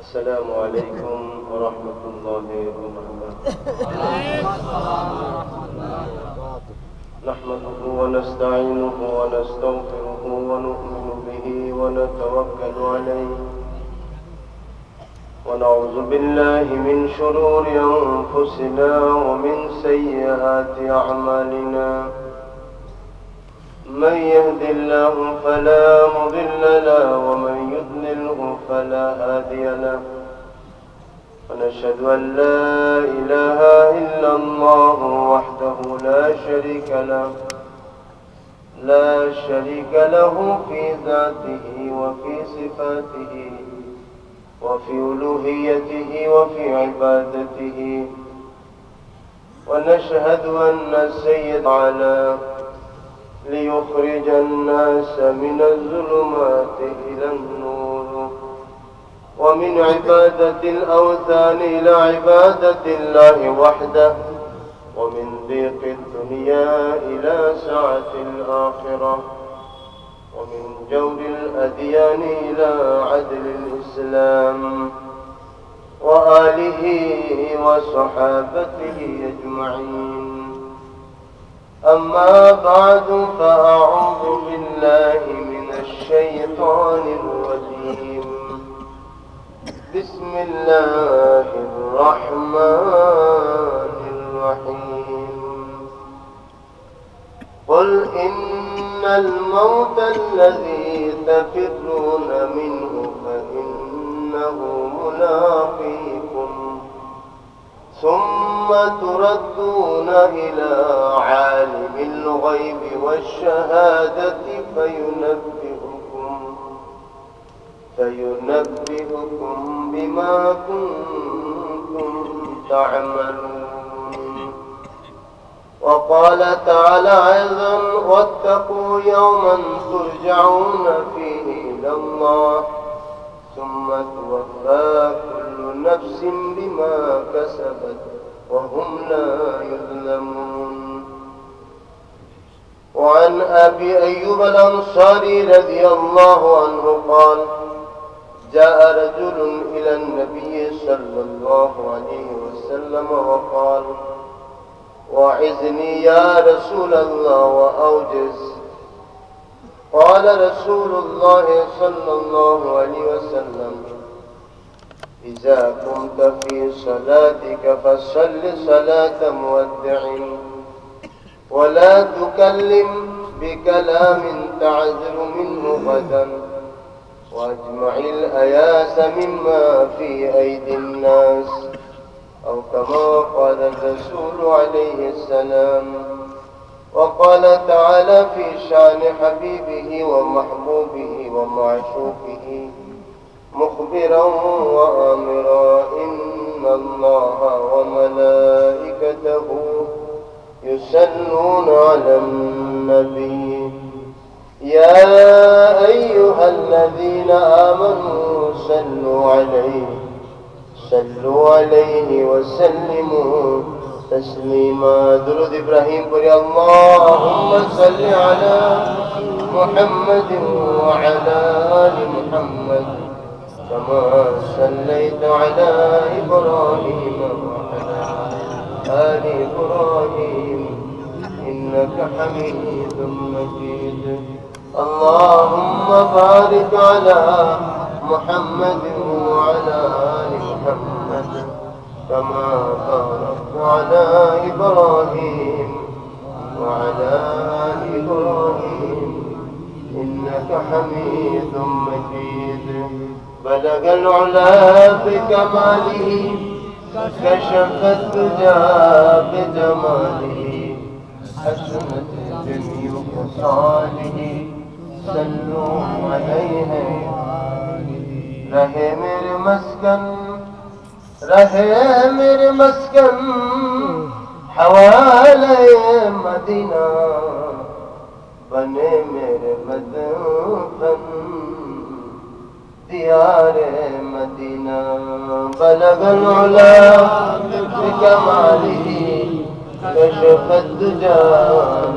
السلام عليكم ورحمة الله وبركاته. نحمده ونستعينه ونستغفره ونؤمن به ونتوكل عليه ونعوذ بالله من شرور أنفسنا ومن سيئات أعمالنا. من يهد الله فلا مضل له ومن يضلله فلا هادي له. ونشهد أن لا إله إلا الله وحده لا شريك له في ذاته وفي صفاته وفي ألوهيته وفي عبادته. ونشهد أن السيد على ليخرج الناس من الظلمات إلى النور ومن عبادة الأوثان إلى عبادة الله وحده ومن ضيق الدنيا إلى سعة الآخرة ومن جور الأديان إلى عدل الإسلام وآله وصحابته أجمعين. أما بعد فأعوذ بالله من الشيطان الرجيم. بسم الله الرحمن الرحيم. قل إن الموت الذي تفرون منه فإنه ملاقيكم ثم تردون إلى عالم الغيب والشهادة فينبئكم بما كنتم تعملون. وقال تعالى أيضا: واتقوا يوما ترجعون فيه إلى الله ثم توفى كل نفس بما كسبت وهم لا يظلمون. وعن أبي أيوب الأنصاري رضي الله عنه قال: جاء رجل إلى النبي صلى الله عليه وسلم وقال: وعظني يا رسول الله وأوجز. قال رسول الله صلى الله عليه وسلم: إذا كنت في صلاتك فصل صلاة مودع ولا تكلم بكلام تعذر منه غدا واجمع الأياس مما في أيدي الناس، أو كما قال الرسول عليه السلام. وقال تعالى في شان حبيبه ومحبوبه ومعشوقه مخبرا وآمرا: إن الله وملائكته يصلون على النبي يا أيها الذين آمنوا صلوا عليه وسلموا تسليما. درود إبراهيم قل: اللهم صل على محمد وعلى آل محمد كما صليت على إبراهيم وعلى آل إبراهيم إنك حميد مجيد. اللهم بارك على محمد وعلى آل محمد كما باركت على إبراهيم وعلى آل إبراهيم إنك حميد مجيد. بلغ العلا بكماله كشف الدجى بجماله حسنت جميع خصاله صلوا عليه. رہے میرے مسکن حوالے مدینہ بنے میرے مدفن دیار مدینہ. بلغ العلا بکمالہ كشف الدجى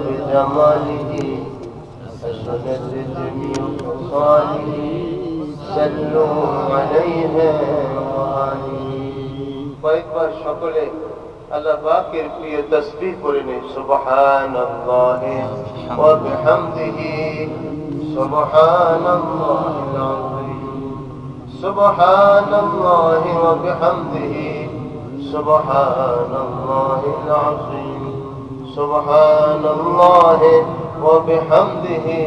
بجماله حسنت جميع خصاله صلوا عليه কয়েকবার সকলে আল্লাহ পাকের প্রিয় তাসবিহ পড়ে নেই সুবহানাল্লাহি ওয়া বিহামদিহি সুবহানাল্লাহিল আযীম সুবহানাল্লাহি ওয়া বিহামদিহি সুবহানাল্লাহিল আযীম সুবহানাল্লাহি ওয়া বিহামদিহি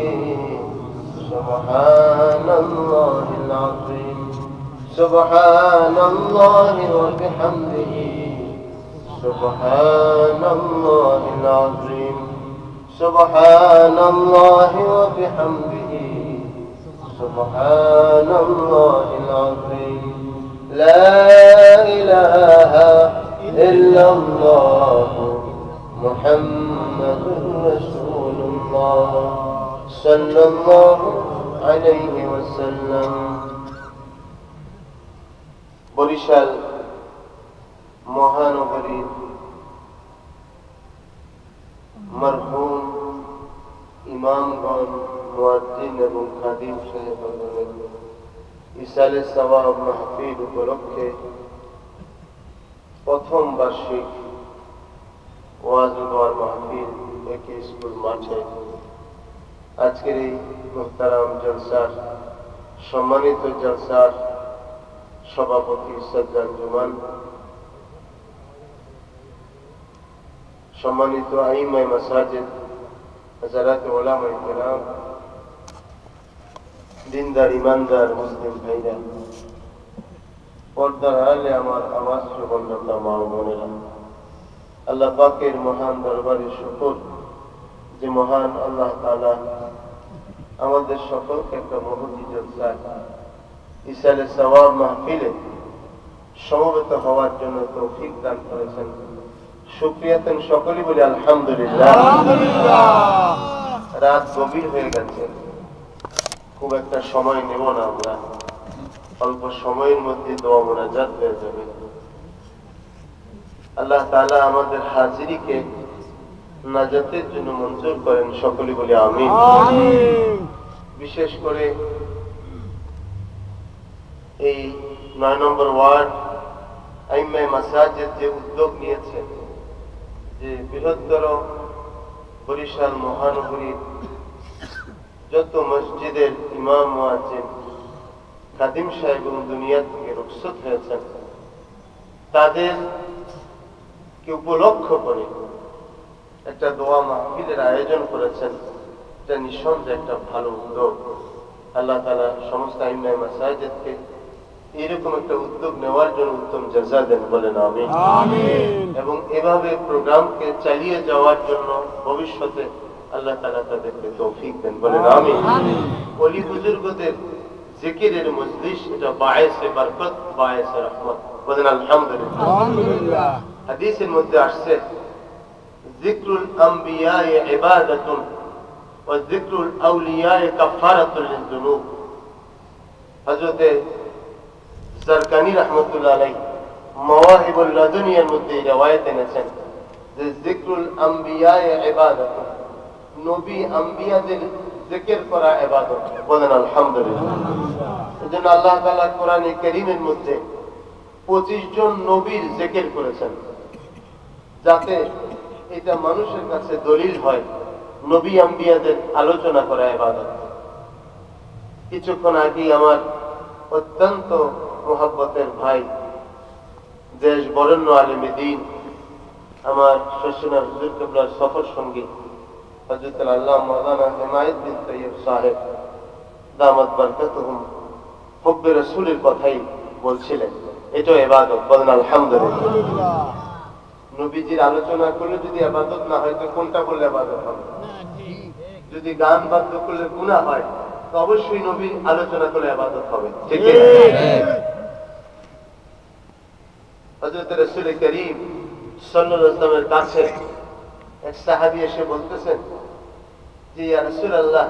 সুবহানাল্লাহিল আযীম সুবহানাল্লাহি ওয়া বিহামদিহি সুবহানাল্লাহিল আযীম সুবহানাল্লাহি ওয়া বিহামদিহি সুবহানাল্লাহিল আযীম লা ইলাহা ইল্লাল্লাহ মুহাম্মাদুর রাসূলুল্লাহ সাল্লাল্লাহু আলাইহি ওয়াসাল্লাম। বরিশাল মহানগরীর মরহুম ইমামগণ, মুয়াজ্জিন এবং খাদিম সাহেবগণের ইসালে সওয়াব মাহফিল উপলক্ষে প্রথম বার্ষিক ওয়াজ ও দোয়ার মাহফিল একই স্কুল মাঠে আজকের এই মুহতারাম জলসার সম্মানিত জলসার সভাপতি সজ্জাদ জুমান, সম্মানিত আইমায়ে মাসাজিদ, হযরত উলামায়ে কেরাম, দিনদার ইমানদার মুসলিম ভাইরা, পর্দার আড়ালে আমার আওয়াজ শ্রবণরতা মা ও বোনেরা, আল্লাহ পাকের মহান দরবারে শুকর যে মহান আল্লাহ তাআলা আমাদের সকলকে একটা মহতি জলসায় ইসালে সওয়াব মাহফিলে সমবেত হওয়ার জন্য তৌফিক দান করেছেন। শুকরিয়াতেন সকলেই বলি আলহামদুলিল্লাহ। রাত গভীর হয়ে গেছে, খুব একটা সময় নেব না, আমরা অল্প সময়ের মধ্যে দোয়া মোনাজাত হয়ে যাবে। আল্লাহ তাআলা আমাদের হাজিরিকে নাজাতের জন্য মঞ্জুর করেন, সকলেই বলি আমিন। বিশেষ করে এই ৯ নম্বর ওয়ার্ড আইমায়ে মাসাজিদ যে উদ্যোগ নিয়েছে, যে বৃহত্তর বরিশাল মহানগরীর যত মসজিদের ইমাম, মুয়াজ্জিন, খাদিম সাহেব এবং দুনিয়া থেকে রুখসত হয়েছেন, তাদেরকে উপলক্ষ করে একটা দোয়া মাহফিলের আয়োজন করেছেন। এটা নিঃসন্দেহে একটা ভালো উদ্যোগ। আল্লাহ তাআলা সমস্ত আইমায়ে মাসাজিদকে এরকম একটা উদ্যোগ নেওয়ার জন্য উত্তম জাযা দেন, বলেন আমিন। এবং এভাবে প্রোগ্রামকে চালিয়ে যাওয়ার জন্য ভবিষ্যতে আল্লাহ তাআলা তাদেরকে তৌফিক দেন, বলেন আমিন। ওলি বুজুর্গদের জিকিরের মজলিস, এটা বায়েসে বরকত, বায়েসে রহমত, বলেন আলহামদুলিল্লাহ। হাদিসের মধ্যে আসছে যিকরুল আম্বিয়া ইবাদাতুন ওয়া যিকরুল আউলিয়া কাফারাতুল লিযুনুব। হযরত জারকানি রাহমাতুল্লাহ আলাইহি মাওয়াহিবুল লাদুনিয়ার মধ্যে রওয়ায়াত এনেছেন যে যিকরুল আম্বিয়া ইবাদাতুন, নবী আম্বিয়াদের জিকির করা ইবাদত, বলেন আলহামদুলিল্লাহ। এজন্য আল্লাহ তাআলা কোরআনে কারীমের মধ্যে 25 জন নবীর জিকির করেছেন, যাতে এটা মানুষের কাছে দলিল হয় নবী আম্বিয়াদের আলোচনা করা ইবাদত। কিছুক্ষণ আগে আমার অত্যন্ত মুহাব্বতের ভাই, দেশ বরেণ্য আলেমে দ্বীন, আমার শ্বশুর হুজুর কিবলার সফর সঙ্গী হযরত আল্লাহ মাওলানা হিমায়েত বিন তৈয়ব সাহেব দামাত বরকতুহুম হুব্বে রাসূলের কথাই বলছিলেন। এটা ইবাদত, বলেন আলহামদুলিল্লাহ। নবীজির আলোচনা করলে যদি ইবাদত না হয় তো কোনটা বললে ইবাদত হবে? যদি গান বাদ্য করলে গুনাহ হয় তো অবশ্যই নবীর আলোচনা করলে ইবাদত হবে, ঠিক কি না? হযরত রাসূল করিম সাল্লাল্লাহু আলাইহি ওয়াসাল্লামের কাছে এক সাহাবী এসে বলতেছেন যে ইয়া রাসূলুল্লাহ,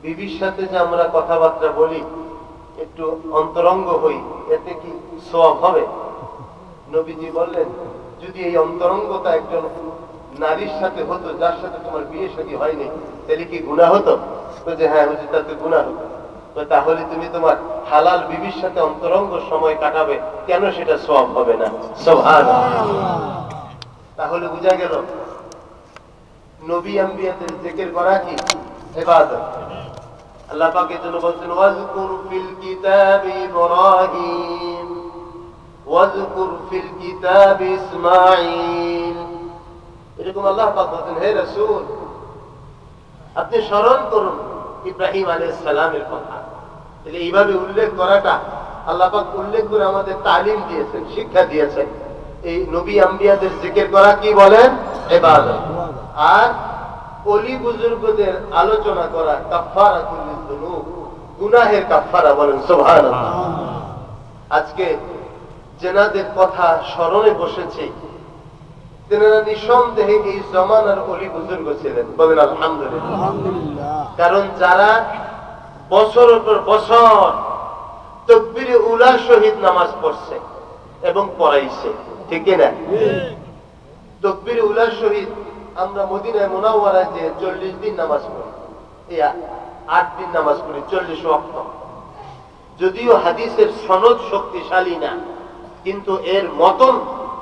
বিবির সাথে যে আমরা কথাবার্তা বলি, একটু অন্তরঙ্গ হই, এতে কি সওয়াব হবে? নবীজি বললেন, যদি এই অন্তরঙ্গতা একজন নারীর সাথে হতো যার সাথে তোমার বিয়ে শাদী হয়নি, তাহলে কি গুনাহ হতো? যে হ্যাঁ হুজুর, তাতে গুনাহ হতো। তো তাহলে তুমি তোমার হালাল বিবির সাথে অন্তরঙ্গ সময় কাটাবে, কেন সেটা সওয়াব হবে না? সুবহানাল্লাহ। তাহলে বোঝা গেল নবী আম্বিয়াদের জিকির করা কি ইবাদত। আল্লাহ পাক এর জন্য বলছেন ওয়াজকুর ফিল কিতাবি ইব্রাহিম ওয়াজকুর ফিল কিতাবি ইসমাঈল। এরকম আল্লাহ পাক বলছেন হে রাসূল আপনি স্মরণ করুন ইব্রাহিম আলাইহিস সালামের কথা। তাহলে এইভাবে উল্লেখ করাটা আল্লাহ পাক উল্লেখ করে আমাদের তালিম দিয়েছেন, শিক্ষা দিয়েছেন। এই নবী আম্বিয়াদের জিকির করা কি বলেন? ইবাদত। আর ওলি বুজুর্গদের আলোচনা করা কাফারাতুল যুনুব, গুনাহের কাফারা বলেন সুবহানাল্লাহ। আজকে যেনাদের কথা স্মরণে বসেছে তেনারা নিঃসন্দেহে এই জমানার ওলি বুজুর্গ ছিলেন, বলেন আলহামদুলিল্লাহ। কারণ যারা বছরের পর বছর তাকবীরে উলা সহিত নামাজ পড়ছে এবং পড়াইছে, ঠিক না? তাকবীরে উলা সহিত আমরা মদিনায় মুনাওয়ারায় যে 40 দিন নামাজ পড়ি, এই 8 দিন নামাজ পড়ি 40 ওয়াক্ত। যদিও হাদিসের সনদ শক্তিশালী না, কিন্তু এর মতন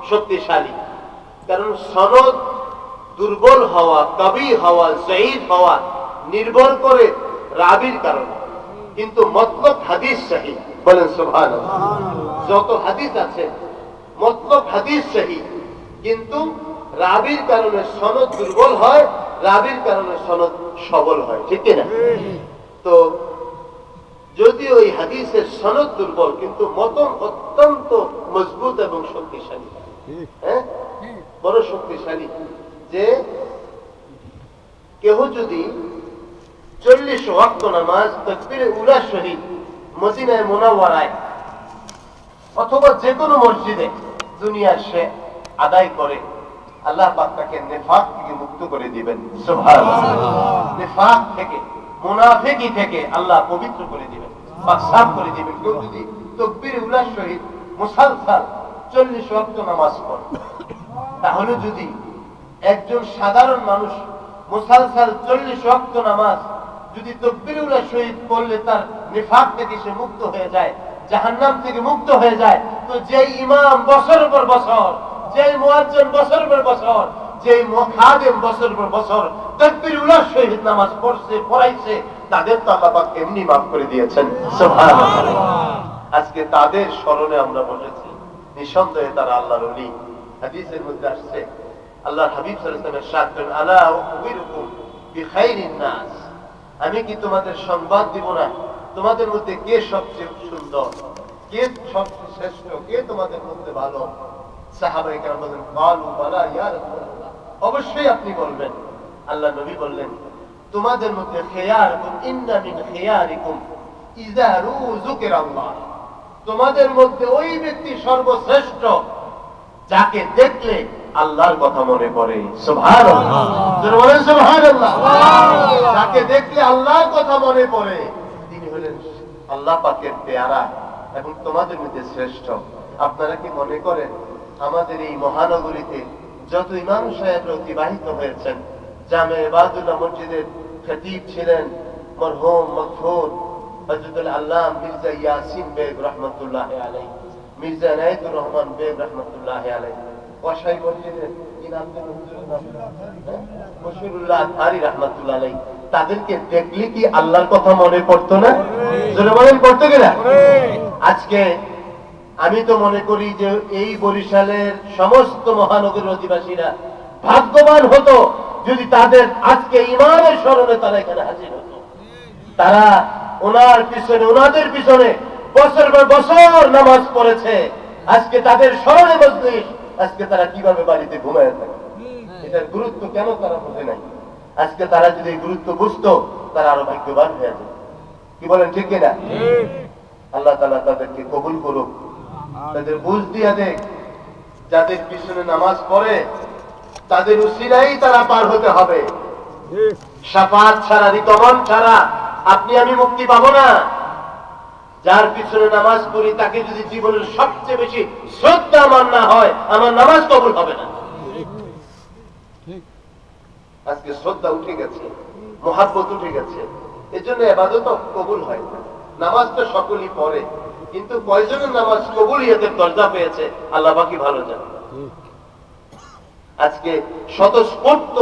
শক্তিশালী। কারণ সনদ দুর্বল হওয়া, কবি হওয়া, জয়ীফ হওয়া নির্ভর করে রাবির কারণে, কিন্তু মতলব হাদিস সহিহ, বলেন সুবহানাল্লাহ। যত হাদিস আছে মতলব হাদিস সহিহ, কিন্তু রাবির কারণে সনদ দুর্বল হয়, রাবির কারণে সনদ সবল হয়, ঠিক না? তো যদিও এই হাদিসের সনদ দুর্বল, কিন্তু মতন অত্যন্ত মজবুত এবং শক্তিশালী, হ্যাঁ বড় শক্তিশালী। যে কেহ যদি 40 ওয়াক্ত নামাজ তাকবীরে উলা সহিত মদিনায় মুনাওয়ারায় অথবা যে কোনো মসজিদে দুনিয়ার সে আদায় করে, আল্লাহ পাক তাকে নিফাক থেকে মুক্ত করে দিবেন, সুবহানাল্লাহ। নিফাক থেকে, মুনাফিকি থেকে আল্লাহ পবিত্র করে দিবেন, পাক সাফ করে দিবেন। কেউ যদি তাকবীরে উলা সহিত মুসালসাল 40 ওয়াক্ত নামাজ পড়ে, তাহলে যদি একজন সাধারণ মানুষ মুসালসাল 40 ওয়াক্ত নামাজ যদি তাকবীরে উলা সহিত পড়লে তার নিফাক থেকে সে মুক্ত হয়ে যায়, জাহান্নাম থেকে মুক্ত হয়ে যায়, তো যেই ইমাম বছরের পর বছর, যেই মুয়াজ্জিন বছরের পর বছর, যেই খাদেম বছরের পর বছর তাকবীরে উলা সহিত নামাজ পড়ছে, পড়াইছে, তাদের তো আল্লাহ পাক এমনি মাফ করে দিয়েছেন, সুবহানাল্লাহ। আজকে তাদের স্মরণে আমরা বসেছি, নিঃসন্দেহে তারা আল্লাহর ওলি। হাদিসের মধ্যে আসছে আল্লাহর হাবিব সাল্লাল্লাহু আলাইহি ওয়াসাল্লাম ইরশাদ করেন আলা উখবিরুকুম বিখাইরিন নাস, আমি কি তোমাদের সংবাদ দিব না তোমাদের মধ্যে কে সবচেয়ে সুন্দর, কে সবচেয়ে শ্রেষ্ঠ, কে তোমাদের মধ্যে ভালো? সাহাবায়ে কেরাম বলেন ক্বালু বালা ইয়া রাসূলুল্লাহ, অবশ্যই আপনি বলবেন। আল্লাহ নবী বললেন তোমাদের মধ্যে খিয়ারুকুম ইন্না মিন খিয়ারিকুম ইযা যুকিরাল্লাহ, তোমাদের মধ্যে ওই ব্যক্তি সর্বশ্রেষ্ঠ যাকে দেখলে আল্লাহর কথা মনে পড়ে, সুবহানাল্লাহ। যারা বলেন সুবহানাল্লাহ, যাকে দেখলে আল্লাহর কথা মনে পড়ে, তিনি হলেন আল্লাহ পাকের পেয়ারা এবং তোমাদের মধ্যে শ্রেষ্ঠ। আপনারা কি মনে করেন আমাদের এই মহানগরীতে যত ইমাম সাহেবরা অতিবাহিত হয়েছেন, জামে ইবাদুল্লাহ মসজিদের খতিব ছিলেন মরহুম মাগফুর হযরতুল আল্লামা মির্জা ইয়াসিন বেগ রাহমাতুল্লাহ আলাইহি, মির্জা নাইদুর রহমান বেগ রাহমাতুল্লাহ আলাইহি, ওয়াসাই মসজিদের ইনামুল হুজুর বশিরুল্লাহ আনসারী রাহমাতুল্লাহ আলাইহি, তাদেরকে দেখলে কি আল্লাহর কথা মনে পড়তো না? জোরে বলেন পড়তো কিনা? আজকে আমি তো মনে করি যে এই বরিশালের সমস্ত মহানগরীর অধিবাসীরা ভাগ্যবান হতো যদি তাদের আজকে ইমামের স্মরণে তারা এখানে হাজির হতো। তারা ওনার পিছনে, ওনাদের পিছনে বছর পর বছর নামাজ পড়েছে, আজকে তাদের স্মরণে মজলিস, আজকে তারা কিভাবে বাড়িতে ঘুমায় থাকে, এটার গুরুত্ব কেন তারা বোঝে নাই। আজকে তারা যদি গুরুত্ব বুঝতো তারা আরো ভাগ্যবান হয়ে যেত, কি বলেন ঠিক কিনা? আল্লাহ তাআলা তাদেরকে কবুল করুক, তাদের বুঝ দিয়া দেখ, যাদের পিছনে নামাজ পড়ে তাদের উসিলাই তারা পার হতে হবে। শাফাআত ছাড়া, রিকমন ছাড়া আপনি আমি মুক্তি পাবো না। যার পিছনে নামাজ পড়ি তাকে যদি জীবনের সবচেয়ে বেশি শ্রদ্ধা আমার না হয়, আমার নামাজ কবুল হবে না। আজকে শ্রদ্ধা উঠে গেছে, মহাব্বত উঠে গেছে, এজন্য ইবাদত কবুল হয় না। নামাজ তো সকলেই পড়ে, কিন্তু কয়জনের নামাজ কবুলিয়তের দরজা পেয়েছে আল্লাহ পাকই ভালো জানে। আজকে স্বতঃস্ফূর্ত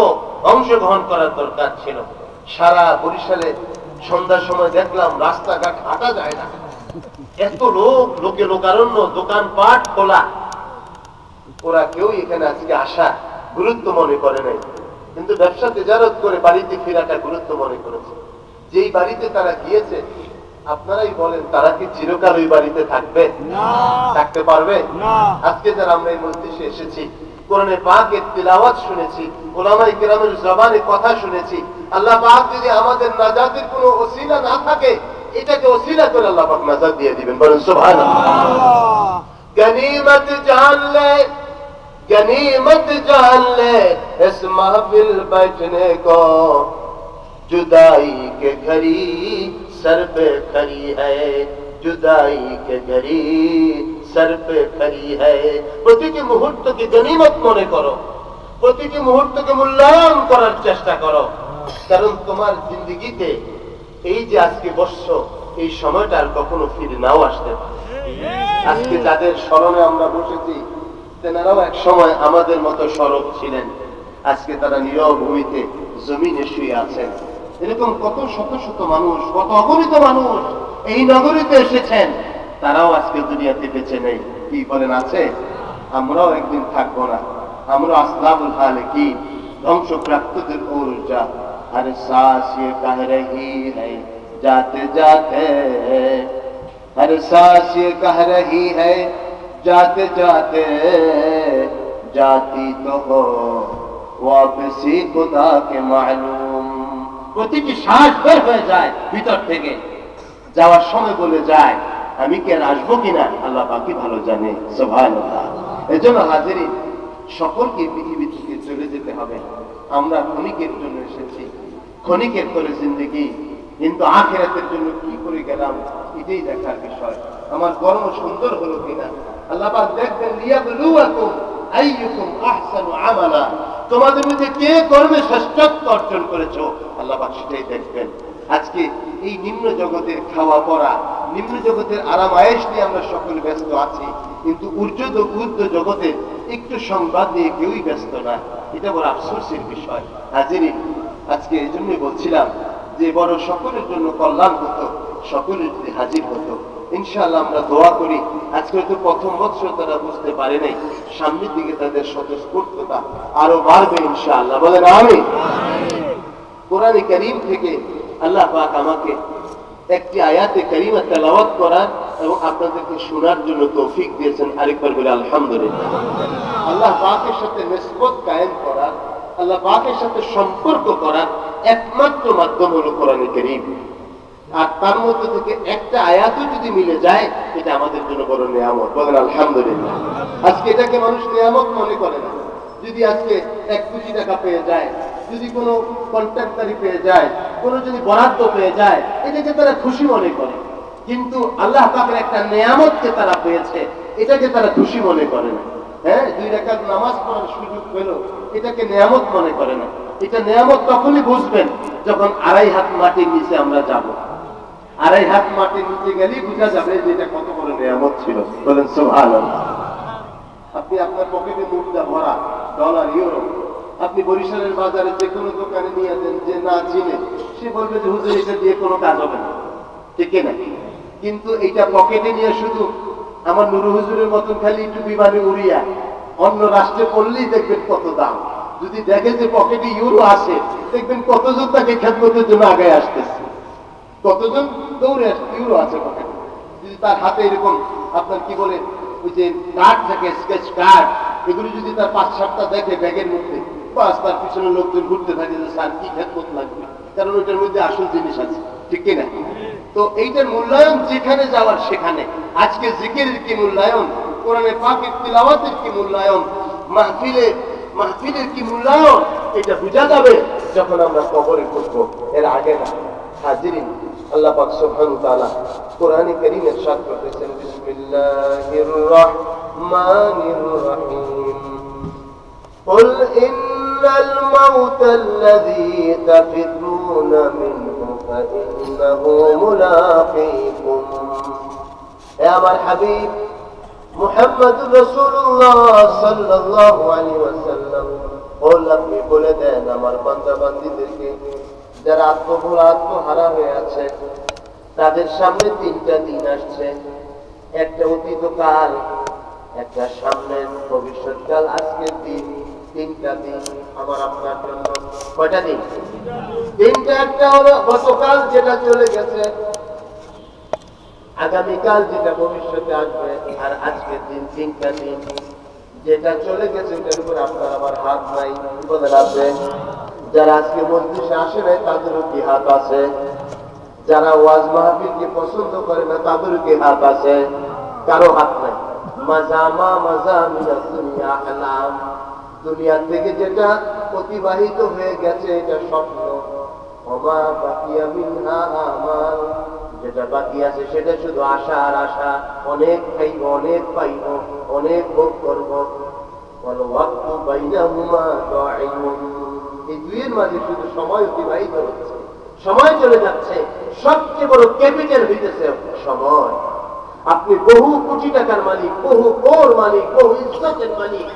অংশগ্রহণ করার দরকার ছিল। সারা বরিশালে সন্ধ্যার সময় দেখলাম রাস্তাঘাট হাঁটা যায় না, এত লোক, লোকে লোকারণ্য, দোকানপাট খোলা। ওরা কেউ এখানে আজকে আসা গুরুত্ব মনে করে নাই, কিন্তু ব্যবসা তেজারত করে বাড়িতে ফেরাটা গুরুত্ব মনে করেছে। যেই বাড়িতে তারা গিয়েছে, আপনারাই বলেন তারা কি চিরকাল ওই বাড়িতে থাকবে? থাকতে পারবে? আজকে যারা আমরা এই মজলিসে এসেছি, কোরআনে পাকের তিলাওয়াত শুনেছি, উলামায়ে কেরামের জবানে কথা শুনেছি, আল্লাহ পাক যদি আমাদের নাজাতের কোনো ওসিলা না থাকে, এটাকে ওসিলা করে আল্লাহ পাক নাজাত দিয়ে দিবেন। বলেন সুবহানাল্লাহ। গনিমত জান লে, गनीमत जान ले इस महफिल बैठने को, जुदाई के घड़ी सर पे खड़ी है, जुदाई के घड़ी सर पे खड़ी है। প্রতিটি মুহূর্তকে গনিমত মনে করো, প্রতিটি মুহূর্তকে মূল্যায়ন করার চেষ্টা করো, কারণ তোমার জিন্দেগিতে এই যে আজকে বসছো, এই সময়টা আর কখনো ফিরে নাও আসতে পারে। আজকে যাদের স্মরণে আমরা বসেছি, তেনারাও এক সময় আমাদের মতো সরব ছিলেন, আজকে তারা নীরব ভূমিতে জমিনে শুয়ে আছেন। এরকম কত শত শত মানুষ, কত অগণিত মানুষ এই নগরীতে এসেছেন, তারাও আজকে দুনিয়াতে বেঁচে নেই। কি বলেন আছে? আমরাও একদিন থাকবো না, আমরা আসলাবুল হালিকিন, ধ্বংসপ্রাপ্তদের ऊर्जा हर सांस ये कह रही है जाते जाते, हर सांस ये कह रही है जाते जाते, जाती तो हो वापसी खुदा के मालूम। প্রতিটি শ্বাস বের হয়ে যায় ভিতর থেকে, যাওয়ার সময় বলে যায় আমি কি আর আসবো কিনা আল্লাহ পাকই ভালো জানে। সুবহানাল্লাহ। এজন্য হাজিরিন, সকলকে পৃথিবী থেকে চলে যেতে হবে। আমরা ক্ষণিকের জন্য এসেছি, ক্ষণিকের করে জিন্দেগি, কিন্তু আখিরাতের জন্য কি করে গেলাম এটাই দেখার বিষয়। আমার কর্ম সুন্দর হলো কিনা আল্লাহ পাক দেখবেন, লিয়াবলুয়াকুম আইয়ুকুম আহসানু আমালা, তোমাদের মধ্যে কে কর্মে শ্রেষ্ঠত্ব অর্জন করেছো আল্লাহ পাক সেটাই দেখবেন। আজকে এই নিম্ন জগতের খাওয়া পড়া, নিম্ন জগতের আরাম আয়েশ নিয়ে আমরা সকলে ব্যস্ত আছি, কিন্তু ঊর্ধ্ব জগতের একটু সংবাদ নিয়ে কেউই ব্যস্ত না। এটা বড় আফসোসের বিষয়। হাজিরিন, আজকে এই জন্যই বলছিলাম যে বড় সকলের জন্য কল্যাণ হতো, সকলে যদি হাজির হতো। ইনশাআল্লাহ আমরা দোয়া করি, আজকে তো প্রথম বছর তারা বুঝতে পারে নাই, সামনের দিকে তাদের স্বতঃস্ফূর্ততা আরো বাড়বে ইনশাআল্লাহ। বলেন আমিন। কোরআনে কারীম থেকে আল্লাহ পাক আমাকে একটি আয়াতে কারিমা তেলাওয়াত করার এবং আপনাদেরকে শোনার জন্য তৌফিক দিয়েছেন। আরেকবার বলে আলহামদুলিল্লাহ। আল্লাহ পাকের সাথে নিসবত কায়েম করার, আল্লাহ পাকের সাথে সম্পর্ক করার একমাত্র মাধ্যম হলো কোরআনে কারীম। আর তার মধ্যে থেকে একটা আয়াতও যদি মিলে যায়, এটা আমাদের জন্য বড় নিয়ামত। বলেন আলহামদুলিল্লাহ। আজকে এটাকে মানুষ নিয়ামত মনে করে না। যদি আজকে 1 কোটি টাকা পেয়ে যায়, যদি কোনো কন্ট্রাক্টারি পেয়ে যায়, কোনো যদি বরাদ্দ পেয়ে যায়, এটাকে তারা খুশি মনে করে। কিন্তু আল্লাহ পাকের একটা নিয়ামতকে তারা পেয়েছে, এটাকে তারা খুশি মনে করে না। হ্যাঁ, 2 রাকাত নামাজ পড়ার সুযোগ পেল, এটাকে নিয়ামত মনে করে না। এটা নিয়ামত তখনই বুঝবেন যখন 2.5 হাত মাটির নিচে আমরা যাব। 2.5 হাত মাটির নিচে গেলেই বোঝা যাবে যে এটা কত বড় নিয়ামত ছিল। বলেন সুবহানাল্লাহ। আপনি আপনার পকেটে মুদ্রা ভরা, ডলার, ইউরো, আপনি বরিশালের বাজারে যে কোনো দোকানে নিয়ে দেন, যে না চিনে সে বলবে যে হুজুর এটা দিয়ে কোনো কাজ হবে না, ঠিক না? কিন্তু এইটা পকেটে নিয়ে শুধু আমার নুরু হুজুরের মতন খালি একটু বিমানে উড়িয়া অন্য রাষ্ট্রে পড়লেই দেখবেন কত দাম। যদি দেখে যে পকেটে ইউরো আসে, দেখবেন কতজন তাকে খেদমতের জন্য আগে আসতেছে, কতজন দৌড়ে আসছে, ইউরো আছে পকেটে। যদি তার হাতে এরকম আপনার কি বলে ওই যে কার্ড থাকে, স্কেচ কার্ড, এগুলো যদি তার 5-7টা দেখে ব্যাগের মধ্যে, বাস তার পিছনে লোকজন ঘুরতে থাকে যে স্যার কি খেদমত লাগবে, কারণ ওইটার মধ্যে আসল জিনিস আছে, ঠিক কিনা? তো এইটার মূল্যায়ন যেখানে যাওয়ার সেখানে। আজকে জিকিরের কি মূল্যায়ন, কোরআনে পাকের তিলাওয়াতের কি মূল্যায়ন, মাহফিলের কি মূল্যায়ন, এটা বোঝা যাবে যখন আমরা কবরে ঢুকবো, এর আগে না। হাজিরিন, আল্লাহ পাক সুবহানাহু ওয়া তাআলা কোরআনে কারীমে ইরশাদ করতেছেন, বিসমিল্লাহির রাহমানির রাহিম, قل إن الموت الذي تفرون منه فإنه ملاقيكم يا আমার হাবিব মুহাম্মদুর রাসূলুল্লাহ সাল্লাল্লাহু আলাইহি ওয়াসাল্লাম আপনি বলে দেন আমার বান্দা বান্দীদেরকে যারা আত্মভোলা আত্মহারা হয়ে আছে তাদের সামনে তিনটা দিন আসছে, একটা অতীতকাল, একটা সামনের ভবিষ্যৎকাল, আজকের দিন। তিনটা দিন আমার আপনার জন্য। কয়টা দিন? তিনটা। একটা হলো গতকাল যেটা চলে গেছে, আগামীকাল যেটা ভবিষ্যতে আসবে, আর আজকের দিন। তিনটা দিন। যেটা চলে গেছে ওটার উপর আপনার আমার হাত নাই। বলেন আছে? যারা আজকে মজলিসে আসে নাই তাদেরও কি হাত আছে? যারা ওয়াজ মাহফিলকে পছন্দ করে না তাদেরও কি হাত আছে? কারো হাত নাই। মাজামা মাজামিনা দুনিয়া আলাম, দুনিয়া থেকে যেটা অতিবাহিত হয়ে গেছে এটা স্বপ্ন। ওমা বাকিয়া মিনহা আমাল, যেটা বাকি আছে সেটা শুধু আশা আর আশা। অনেক খাইব, অনেক পাইব, অনেক ভোগ করব। ওয়াল ওয়াক্তু বাইনাহুমা দাঈমুন, এই দুইয়ের মাঝে শুধু সময় অতিবাহিত হচ্ছে, সময় চলে যাচ্ছে। সবচেয়ে বড় ক্যাপিটাল হইতেছে সময়। আপনি বহু কোটি টাকার মালিক, বহু কোর মালিক, বহু ইজ্জতের মালিক,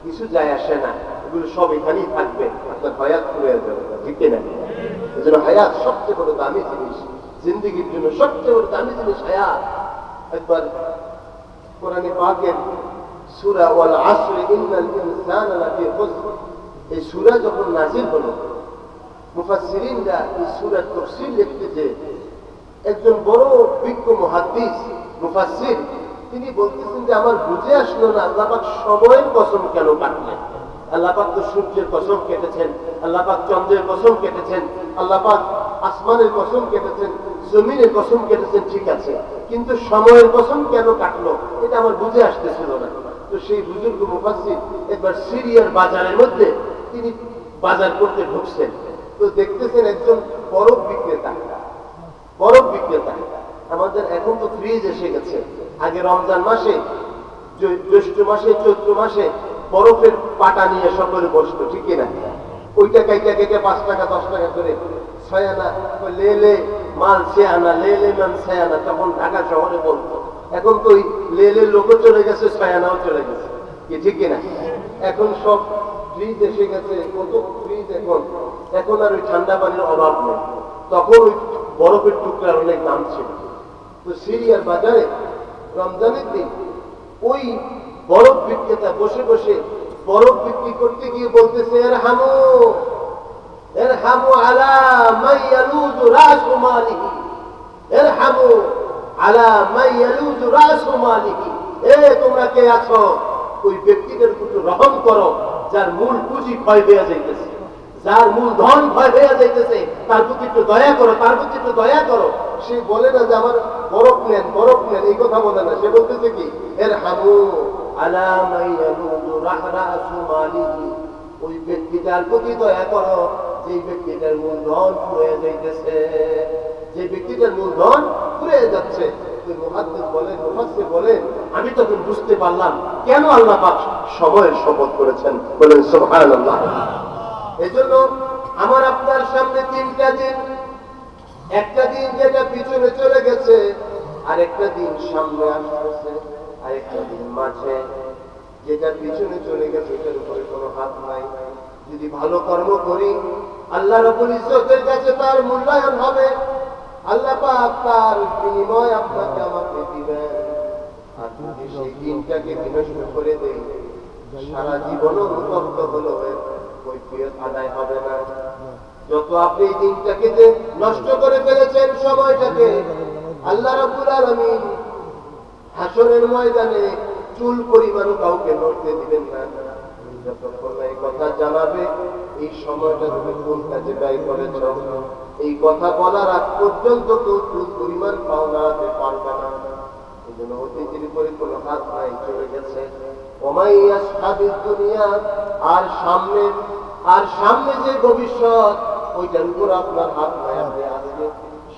কিছু যায় আসে না, এগুলো সব এখানেই থাকবে। আপনার হায়াত পুরো যাবে, ঠিক না? এই জন্য হায়াত সবচেয়ে বড় দামি জিনিস, জিন্দেগির জন্য সবচেয়ে বড় দামি জিনিস হায়াত। একবার কোরআনে পাকের সূরা ওয়াল আসর ইন্নাল ইনসানা লাফি খুসর, এই সূরা যখন নাযিল হলো, মুফাসসিরিনরা এই সূরার তাফসীর লিখতেছে, একজন বড় বিজ্ঞ মুহাদ্দিস মুফাসসির তিনি বলতেছেন যে আমার বুঝে আসলো না আল্লাহ পাক সময়ের কসম কেন কাটলেন। আল্লাহ পাক তো সূর্যের কসম কেটেছেন, আল্লাহ পাক চন্দ্রের কসম কেটেছেন, আল্লাহ পাক আসমানের কসম কেটেছেন, জমিনের কসম কেটেছেন, ঠিক আছে, কিন্তু সময়ের কসম কেন কাটলো এটা আমার বুঝে আসতেছিল না। তো সেই বুজুর্গ মুফাসসির একবার সিরিয়ার বাজারের মধ্যে তিনি বাজার করতে ঢুকছেন। তো দেখতেছেন একজন বরফ বিক্রেতা, বরফ বিক্রেতা। আমাদের এখন তো ফ্রিজ এসে গেছে, আগে রমজান মাসে, জ্যৈষ্ঠ মাসে, চৈত্র মাসে বরফের পাটা নিয়ে সকলে বসতো, ঠিক না? ওইটা কাইটা কেটে 5 টাকা 10 টাকা করে 6 আনা, লে লে মাল 6 আনা, লে লে মান 6 আনা, তখন ঢাকা শহরে বলতো। এখন তো ওই লে লে লোকও চলে গেছে, 6 আনাও চলে গেছে, কি ঠিক না? এখন সব ফ্রিজ এসে গেছে, কত ফ্রিজ এখন, এখন আর ওই ঠান্ডা পানির অভাব নেই। তখন ওই বরফের টুকরার অনেক দাম ছিল। তো সিরিয়ার বাজারে রমজানের দিন ওই বরফ বিক্রেতা বসে বসে বরফ বিক্রি করতে গিয়ে বলতেছে, ইরহামু ইরহামু আলা মান ইয়ালুযু রাসু মালিহি, ইরহামু আলা মান ইয়ালুযু রাসু মালিহি, এ তোমরা কে আছো, ওই ব্যক্তিদের উপর রহম করো যার মূল পুঁজি ক্ষয় হয়ে যাইতেছে, যার মূল ধন ক্ষয় হয়ে যাইতেছে, তার প্রতি একটু দয়া করো, তার প্রতি একটু দয়া করো। সে বলে না যে আমার বরফ নেন, বরফ নেন, এই কথা বলে না। সে বলতেছে কি, ইরহামু আলা মান ইয়ালুযু রাসু মালিহি, ওই ব্যক্তিটার প্রতি দয়া করো যে ব্যক্তিটার মূলধন ফুরিয়ে যাইতেছে, যে ব্যক্তিটার মূলধন ফুরিয়ে যাচ্ছে। মুহাদ্দিস বলেন, মুফাসসির বলেন, আমি তখন বুঝতে পারলাম কেন আল্লাহ পাক সময়ের শপথ করেছেন। বলেন সুবহানাল্লাহ। এজন্য আমার আপনার সামনে তিনটা দিন, একটা দিন যেটা পিছনে চলে গেছে, আরেকটা দিন সামনে আসছে, আরেকটা দিন মাঝে। যেটা পিছনে চলে গেছে এটার উপরে কোনো হাত নাই। যদি ভালো কর্ম করি আল্লাহ রাব্বুল ইজ্জতের কাছে তার মূল্যায়ন হবে, আল্লাহ পাক তার বিনিময় আপনাকে আমাকে দিবেন। আর যদি সেই দিনটাকে বিনষ্ট করে দেই, সারা জীবনও উত্তপ্ত হলো কৈফিয়ত আদায় হবে না। যত আপনি এই দিনটাকে যে নষ্ট করে ফেলেছেন, সময়টাকে, আল্লাহ রাব্বুল আলামিন হাসরের ময়দানে চুল পরিমাণ কাউকে নড়তে দিবেন না। যতক্ষণ এই কথা জানাবে এই সময়টা তুমি কোন কাজে ব্যয় করেছ, এই কথা বলার আগ পর্যন্ত কেউ চুল পরিমাণ পাওনা পারবে না। এই জন্য অতীতের উপরে কোনো হাত নাই, চলে গেছে। দুনিয়া আর সামনে যে ভবিষ্যৎ, ওইটার উপর আপনার হাত নাই। আপনি আজকে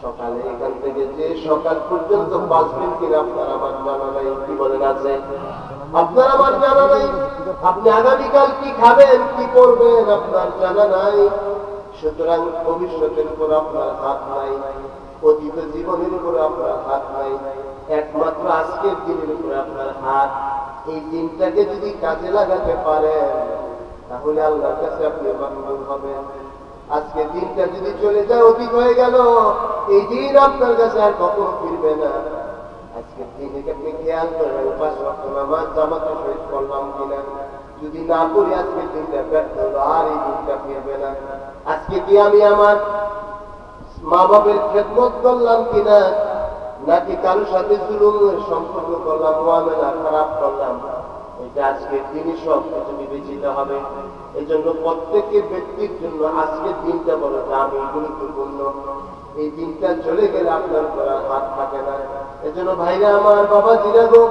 সকালে এখান থেকে যে সকাল পর্যন্ত 5 মিনিট কিনা আপনার আমার জানা নাই, কি বলেন আছে? আপনার আমার জানা নাই। আপনি আগামীকাল কি খাবেন, কি করবেন, আপনার জানা নাই। সুতরাং ভবিষ্যতের উপর আপনার হাত নাই, অতীত জীবনের উপর আপনার হাত নাই, একমাত্র আজকের দিনের উপর আপনার হাত। এই দিনটাকে যদি কাজে লাগাতে পারেন তাহলে আল্লাহর কাছে আপনি মকবুল হবেন। আজকে দিনটা যদি চলে যায়, অতীত হয়ে গেল, এই দিন আপনার কাছে আর কখনো ফিরবে না। আজকের দিনকে আপনি খেয়াল করেন, 5 ওয়াক্ত নামাজ জামাতের সহিত পড়লাম কিনা, যদি না পড়ি আজকের দিনটা ব্যর্থ হলো, আর এই দিনটা ফিরবে না। আজকে কি আমি আমার মা বাপের খেদমত করলাম কিনা, নাকি কারোর সাথে জুলুমের সম্পর্ক করলাম, মুআমালা খারাপ করলাম, এটা আজকের দিনই সব কিছু বিবেচিত হবে। এই জন্য প্রত্যেকের ব্যক্তির জন্য আজকের দিনটা বড় দামি, গুরুত্বপূর্ণ। এই দিনটা চলে গেলে আপনার করার হাত থাকে না। এই জন্য ভাইরা আমার, বাবা জিরা গো,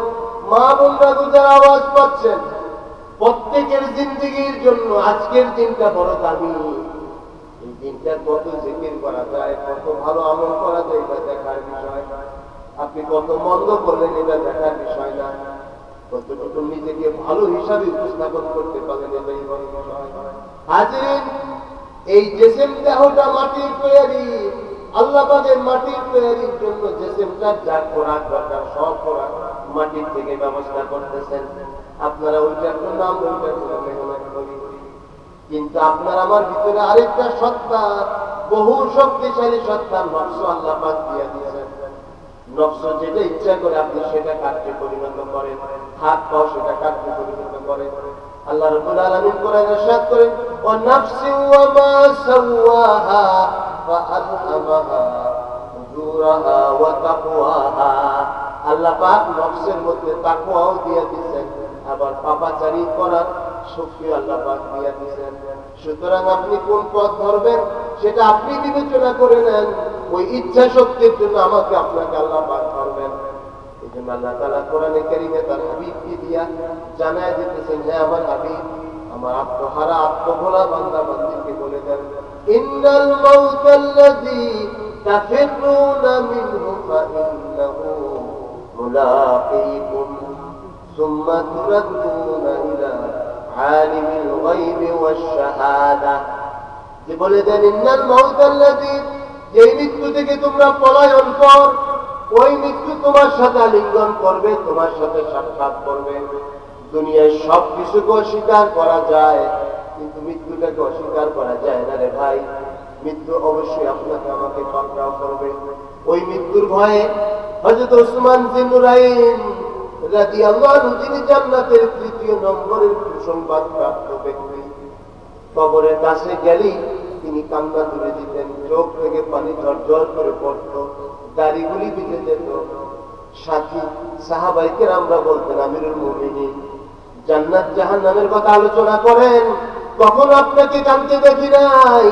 মা বোনরা গো, যারা আওয়াজ পাচ্ছেন, প্রত্যেকের জিন্দগির জন্য আজকের দিনটা বড় দামি। এই দিনটা কত জিকির করা যায়, কত ভালো আমল করা যায়, এটা দেখার বিষয়। আপনি কত মন্দ করলেন এটা দেখার বিষয় না, কতটুকু নিজেকে ভালো হিসাবে উপস্থাপন করতে পারলেন এটাই বড় বিষয়। হাজির, এই জেসেম দেহটা মাটির তৈরি, আল্লাহ পাকের মাটির তৈরির জন্য জেসেমটা যা খোরাক দরকার সব খোরাক মাটির থেকে ব্যবস্থা করতেছেন। আপনারা ওইটা একটু নাম মেহনত করি, কিন্তু আপনার আমার ভিতরে আরেকটা সত্তা, বহু শক্তিশালী সত্তা, নফস আল্লাহ পাক দিয়ে দিয়েছেন। নফস যেটা ইচ্ছা করে আপনি সেটা কার্যে পরিণত করেন, হাত পাও সেটা কার্যে পরিণত করেন। আল্লাহ রাব্বুল আলামিন কোরআনে ইরশাদ করেন, ওয়া নাফসি ওয়া মা সাওয়াহা ফাআলহামাহা ফুজুরাহা ওয়া তাকওয়াহা। আল্লাহ পাক নফসের মধ্যে তাকওয়াও দিয়ে দিয়েছেন, আবার পাপাচারী করার শক্তি আল্লাহ পাক দিয়ে দিয়েছেন। সুতরাং আপনি কোন পথ ধরবেন সেটা আপনি বিবেচনা করে নেন। ওই ইচ্ছা শক্তির জন্য আমাকে আপনাকে আল্লাহ পাক ধরবেন। এই জন্য আল্লাহ তাআলা কোরআনে কারীমে তার হাবিবকে দিয়া জানায় দিতেছেন, হে আমার হাবিব, আমার আত্মহারা আত্মভোলা বান্দা বান্দীকে বলে দেন, ইন্নাল মাউতাল্লাযী তাফিরুনা মিনহু ফাইন্নাহু মুলাকীকুম সুম্মা তুরাদ্দুনা ইলা আলিমিল গায়বি ওয়াশ শাহাদা। যে বলে দেন, ইন্নাল মাউতাল্লাযী, যে মৃত্যু থেকে তোমরা পলায়ন কর, ওই মৃত্যু তোমার সাথে আলিঙ্গন করবে, তোমার সাথে সাক্ষাৎ করবে। দুনিয়ায় সব কিছুকে অস্বীকার করা যায়, কিন্তু মৃত্যুটাকে অস্বীকার করা যায় না রে ভাই। মৃত্যু অবশ্যই আপনাকে আমাকে পাকড়াও করবে। ওই মৃত্যুর ভয়ে হযরত ওসমান জিন্নুরাইন রাদিয়াল্লাহু আনহু, যিনি জান্নাতের 3য় নম্বরের সুসংবাদ প্রাপ্ত ব্যক্তি, কবরের কাছে গেলেই তিনি কান্না তুলে দিতেন, চোখ থেকে পানি ঝরঝর করে পড়ত, দাড়িগুলি ভিজে যেত। সাথী সাহাবায়ে কেরামরা বলতেন, আমিরুল মুমিনিন, জান্নাত জাহান্নামের কথা আলোচনা করেন, কখনো আপনাকে কাঁদতে দেখি নাই,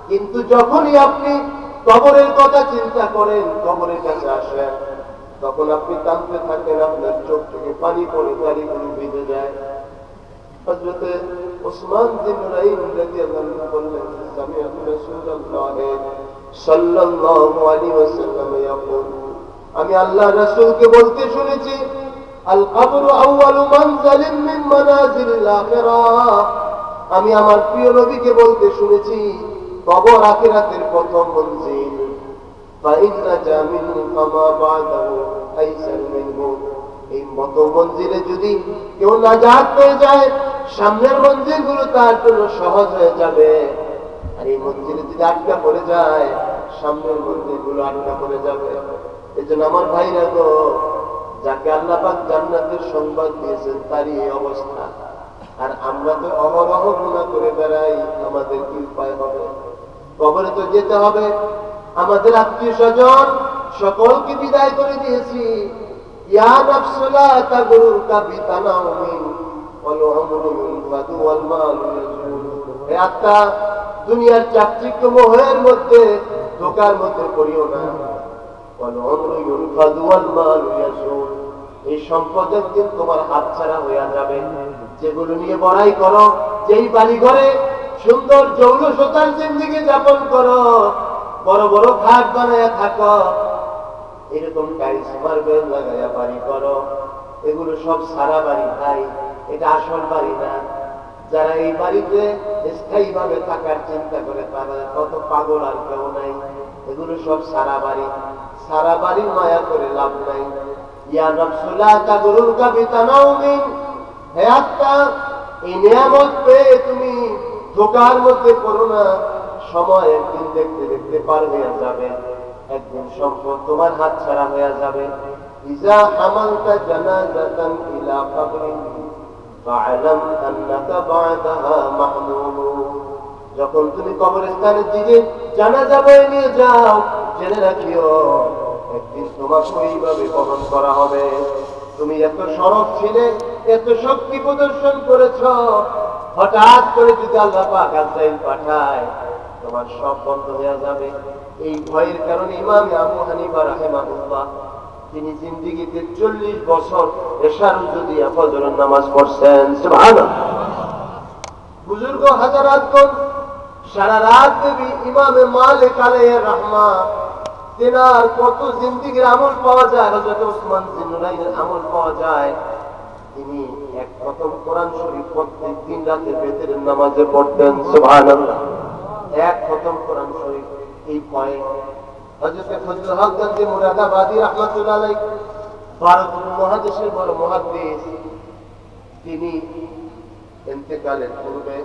কিন্তু যখনই আপনি কবরের কথা চিন্তা করেন, কবরের কাছে আসেন, তখন আপনি কাঁদতে থাকেন, আপনার চোখ থেকে পানি পড়ে, দাড়িগুলি ভিজে যায়। হযরত ওসমান জিন্নুরাইন রাদিয়াল্লাহু আনহু বললেন, সামিআতু রাসূলুল্লাহ সাল্লাল্লাহু আলাইহি ওয়াসাল্লাম ইয়াকুল, আমি আল্লাহর রাসূলকে বলতে শুনেছি, আল কবরু আউয়ালু মানজিলিন মিন মানাজিলিল আখিরাহ। আমি আমার প্রিয় নবীকে বলতে শুনেছি, কবর আখিরাতের প্রথম মঞ্জিল। ফাইন্না জামিনু ফামা বাদাহু আইসার মিনহু। এই মত মঞ্জিলে যদি কেউ নাজাত পেয়ে যায়, সামনের মঞ্জিলগুলো তার জন্য সহজ হয়ে যাবে। আর এই মঞ্জিলে যদি আটকা পড়ে যায়, সামনের মঞ্জিলগুলো আটকা পড়ে যাবে। এই জন্য আমার ভাইরা গো, যাকে আল্লাহ পাক জান্নাতের সংবাদ দিয়েছেন তারই এই অবস্থা, আর আমরা তো অহরহ গুনাহ করে বেড়াই, আমাদের কি উপায় হবে? কবরে তো যেতে হবে। আমাদের আত্মীয় স্বজন সকলকে বিদায় করে দিয়েছি। ইয়া নাফসু লা তাগরুরকা বিতানাউমিন ওয়াল আমরু ইউনফাদু ওয়াল মালু ইয়াজুল। হে আত্মা, দুনিয়ার চাকচিক্য মোহের মধ্যে, ধোঁকার মধ্যে পড়িও না। ওয়াল আমরু ইউনফাদু ওয়াল মালু ইয়াজুল। এই সম্পদ একদিন তোমার হাতছাড়া হয়ে যাবে। যেগুলো নিয়ে বড়াই করো, যেই বাড়ি ঘরে সুন্দর জৌলুসতার জিন্দেগি যাপন করো, বড় বড় খাট বানায়া থাকো, এরকম টাইলস মার্বেল লাগাইয়া বাড়ি করো, এগুলো সব সারা বাড়ি ভাই, এটা আসল বাড়ি না। যারা এই বাড়িতে স্থায়ীভাবে থাকার চিন্তা করে তারা কত পাগল আর কেউ নাই। এগুলো সব সারা বাড়ি, সারা বাড়ির মায়া করে লাভ নাই। ইয়া নাফসু লা তাগরুরকা বিতানাউমিন, হে আত্মা এই নিয়ামত পেয়ে তুমি ধোঁকার মধ্যে পড়ো না। সময় একদিন দেখতে দেখতে পার হয়ে যাবে, একদিন সম্পদ তোমার হাত ছাড়া হয়ে যাবে। ইজা হামালতা জানাজাতান ইলা কবরিন ফাআলাম আন্নাকা বা'দাহা মাহমুলুন, যখন তুমি কবরস্থানের দিকে জানাজা বয়ে নিয়ে যাও, জেনে রাখিও একদিন তোমাকে ওইভাবে বহন করা হবে। তুমি এত সরব ছিলে, এত শক্তি প্রদর্শন করেছ, হঠাৎ করে যদি আল্লাহ পাক আজরাইল পাঠায় তোমার সব বন্ধ হয়ে যাবে। এই ভয়ের কারণে ইমাম আবু হানিফা রাহিমাহুল্লাহ তিনি জিন্দেগিতে 40 বছর এশার যদি ফজরের নামাজ পড়ছেন। সুবহানাল্লাহ। বুজুর্গ হাজারাতগণ সারা রাত দেবী ইমামে মালিক আলাইহির রহমা তেনার কত জিন্দেগির আমল পাওয়া যায়, হযরত ওসমান জিন্নুরাইনের আমল পাওয়া যায়। তিনি এক খতম কোরআন শরীফ প্রত্যেক দিন রাতে বেতের নামাজে পড়তেন। সুবহানাল্লাহ। এক খতম কোরআন শরীফ। এই ভয়ে হযরত ফজলুল হক গাজী মুরাদাবাদী রাহমাতুল্লাহ আলাইহি ভারত মহাদেশের বড় মুহাদ্দিস, তিনি ইন্তেকালের পূর্বে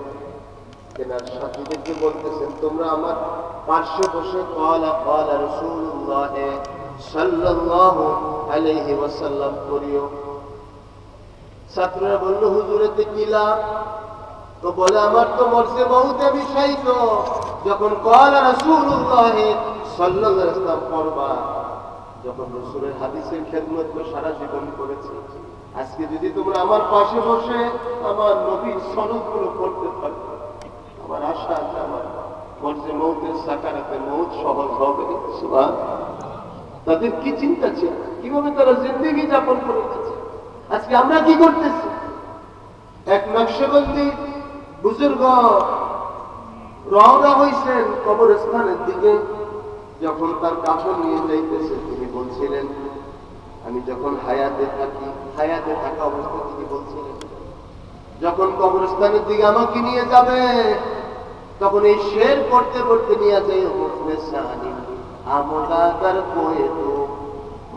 তেনার সাথীদেরকে বলতেছেন, তোমরা আমার পার্শ্বে বসে ক্বালা ক্বালা রাসূলুল্লাহ সাল্লাল্লাহু আলাইহি ওয়াসাল্লাম করিও। ছাত্ররা বলল, হুজুর এতে কি লাভ? তো বলে, আমার তো মরছে মউতে বিষাইত, যখন ক্বালা রাসূলুল্লাহ সাল্লাল্লাহু আলাইহি ওয়াসাল্লাম পড়বা, যখন রাসূলের হাদিসের খেদমত করে সারা জীবন করেছে, আজকে যদি তোমরা আমার পাশে বসে আমার নবীর সনদগুলো পড়তে পারো, আমার আশা আছে আমার মরছে মউতের সাকারাতে মউত সহজ হবে। সুবহানাল্লাহ। তাদের কি চিন্তা ছিল, কিভাবে তারা জিন্দেগি যাপন করে গেছে। আজকে আমরা কি করতেছি? এক নকশবন্দি বুজুর্গ রওনা হইছেন কবরস্থানের দিকে, যখন তার কাফন নিয়ে যাইতেছে তিনি বলছিলেন, আমি যখন হায়াতে থাকা অবস্থায় তিনি বলছিলেন, যখন কবরস্থানের দিকে আমাকে নিয়ে যাবে তখন এই শের পড়তে পড়তে নিয়ে যাই, মুফলিসানিন আমদাদার কোয়ে তো,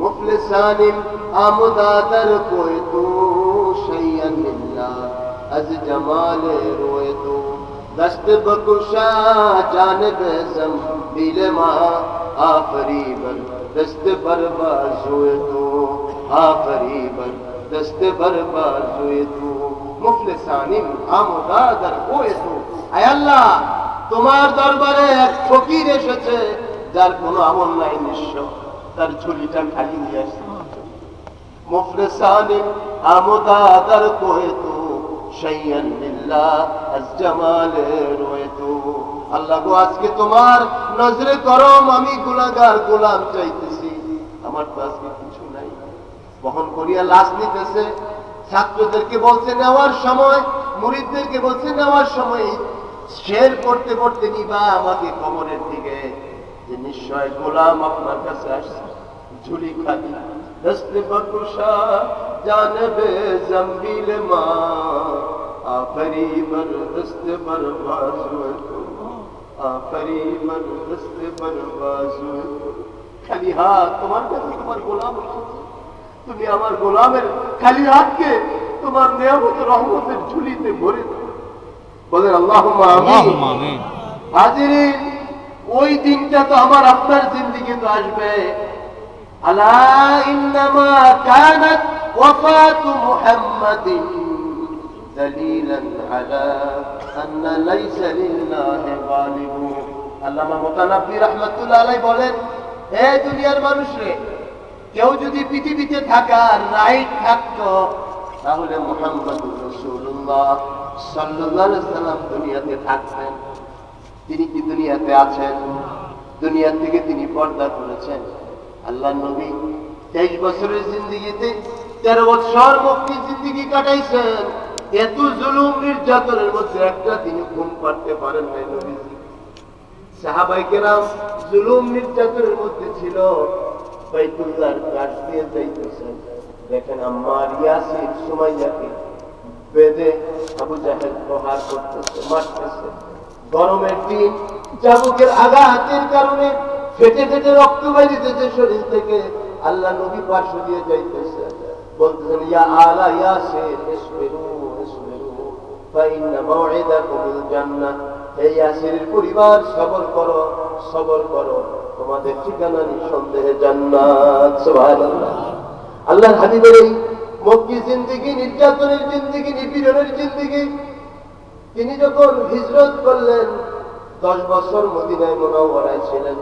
মুফলিসানিন আমদাদার কোয়ে তো, শাইয়ান লিল্লাহ আজ জামালে রোয়ে তো, দস্ত বকুশা জানবে জম্বিল মা আফরি বল দস্ত বরবাজ हुए तो आफरी बल दस्त बरबाज हुए तो मुफलिसानिन আমদাদার কোয়ে তো। আয় আল্লাহ, তোমার দরবারে এক ফকির এসেছে যার কোনো আমল নাই, নিঃস্ব, তার ঝুলিটা খালি নিয়ে আসছে। মুফলিসানিন আমদাদার কোয়ে তো, শাইয়ান লিল্লাহ আজ জামালে রোয়ে তো। আল্লাহ গো, আজকে তোমার নজরে করম, আমি গুনাহগার গোলাম চাইতেছি, আমার তো আজকে কিছু নাই। বহন করিয়া লাশ নিতেছে, ছাত্রদেরকে বলছে নেওয়ার সময়, মুরিদদেরকে বলছে নেওয়ার সময় শের পড়তে পড়তে নিবা আমাকে কবরের দিকে, যে নিশ্চয় গোলাম আপনার কাছে আসছে, ঝুলি খালি। দস্তে বকুশা জানবে জম্বিল মা আফরি বর দস্তে বরবাজ हुए तो, আফরি বর দস্তে বরবাজ हुए तो। খালি হাত তোমার কাছে তোমার গোলাম এসেছে, তুমি আমার গোলামের খালি হাতকে তোমার নিয়ামত রহমতের ঝুলিতে ভরে দাও। বলেন আল্লাহুম্মা আমিন। হাজিরিন, ওই দিনটা তো আমার আপনার জিন্দেগিতে আসবে। আলা ইন্নামা কানাত ওয়াফাতু মুহাম্মাদিন দালিলান আলা আন্না লাইসা লিল্লাহি গালিবু। আল্লামা মুতানাব্বি রাহমাতুল্লাহ আলাইহি বলেন, হে দুনিয়ার মানুষরে, কেউ যদি পৃথিবীতে থাকার রাইট থাকতো তাহলে মুহাম্মদুর রাসূলুল্লাহ সাল্লাল্লাহু আলাইহি ওয়াসাল্লাম দুনিয়াতে থাকতেন। তিনি কি দুনিয়াতে আছেন? দুনিয়া থেকে তিনি পর্দা করেছেন। আল্লাহর নবী 23 বছরের জিন্দেগিতে 13 বছর মক্কি জিন্দেগি কাটাইছেন। এত জুলুম নির্যাতনের মধ্যে একটা তিনি ঘুম পাড়তে পারেন নাই নবীজি। সাহাবায়ে কেরাম জুলুম নির্যাতনের মধ্যে ছিল, বাইতুল্লাহর কাছ দিয়ে যাইতেছেন, দেখেন আম্মার, ইয়াসির, সুমাইয়াকে বেঁধে আবু জাহেল প্রহার করতেছে, মারতেছে। গরমের দিন, চাবুকের আঘাতের কারণে ফেটে ফেটে রক্ত বেরিয়েছে শরীর থেকে। আল্লাহ নবী পার্শ্ব দিয়ে যাইতেছে, বলতেছেন ইয়া আলা ইয়াসির ইসবিরু ইসবিরু ফাইন্না মাউইদাকুমুল জান্নাহ। হে ইয়াসিরের পরিবার, সবর করো সবর করো, তোমাদের ঠিকানা নিঃসন্দেহে জান্নাত। সুবহানাল্লাহ। আল্লাহর হাবিবের এই মক্কি জিন্দেগি, নির্যাতনের জিন্দেগি, নিপীড়নের জিন্দেগি, তিনি যখন হিজরত করলেন 10 বছর মদিনায় মুনাওয়ারায় ছিলেন।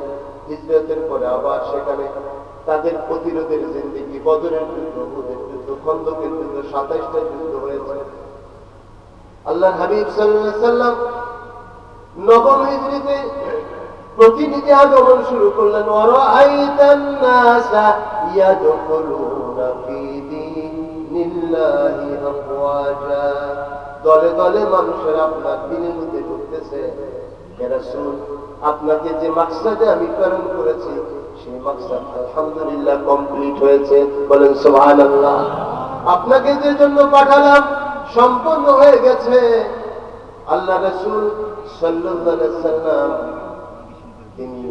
হিজরতের পরে আবার সেখানে তাদের প্রতিরোধের জিন্দেগি, বদরের যুদ্ধ, উহুদের যুদ্ধ, খন্দকের যুদ্ধ, 27টা যুদ্ধ হয়েছে। আল্লাহর হাবিব সাল্লাল্লাহু আলাইহি সাল্লাম নবম হিজরিতে প্রতিনিধি আগমন শুরু করলেন। ওয়ারাআইতান নাসা ইয়াদখুলুনা ফি দীনিল্লাহি আফওয়াজা। দলে দলে মানুষেরা আপনার দ্বীনের মধ্যে ঢুকতেছে। হে রাসূল, আপনাকে যে মাকসাদে আমি প্রেরণ করেছি সেই মাকসাদ আলহামদুলিল্লাহ কমপ্লিট হয়েছে। বলেন সুবহানাল্লাহ। আপনাকে যে জন্য পাঠালাম সম্পূর্ণ হয়ে গেছে। আল্লাহ রাসূল সাল্লাল্লাহু আলাইহি সাল্লাম তিনি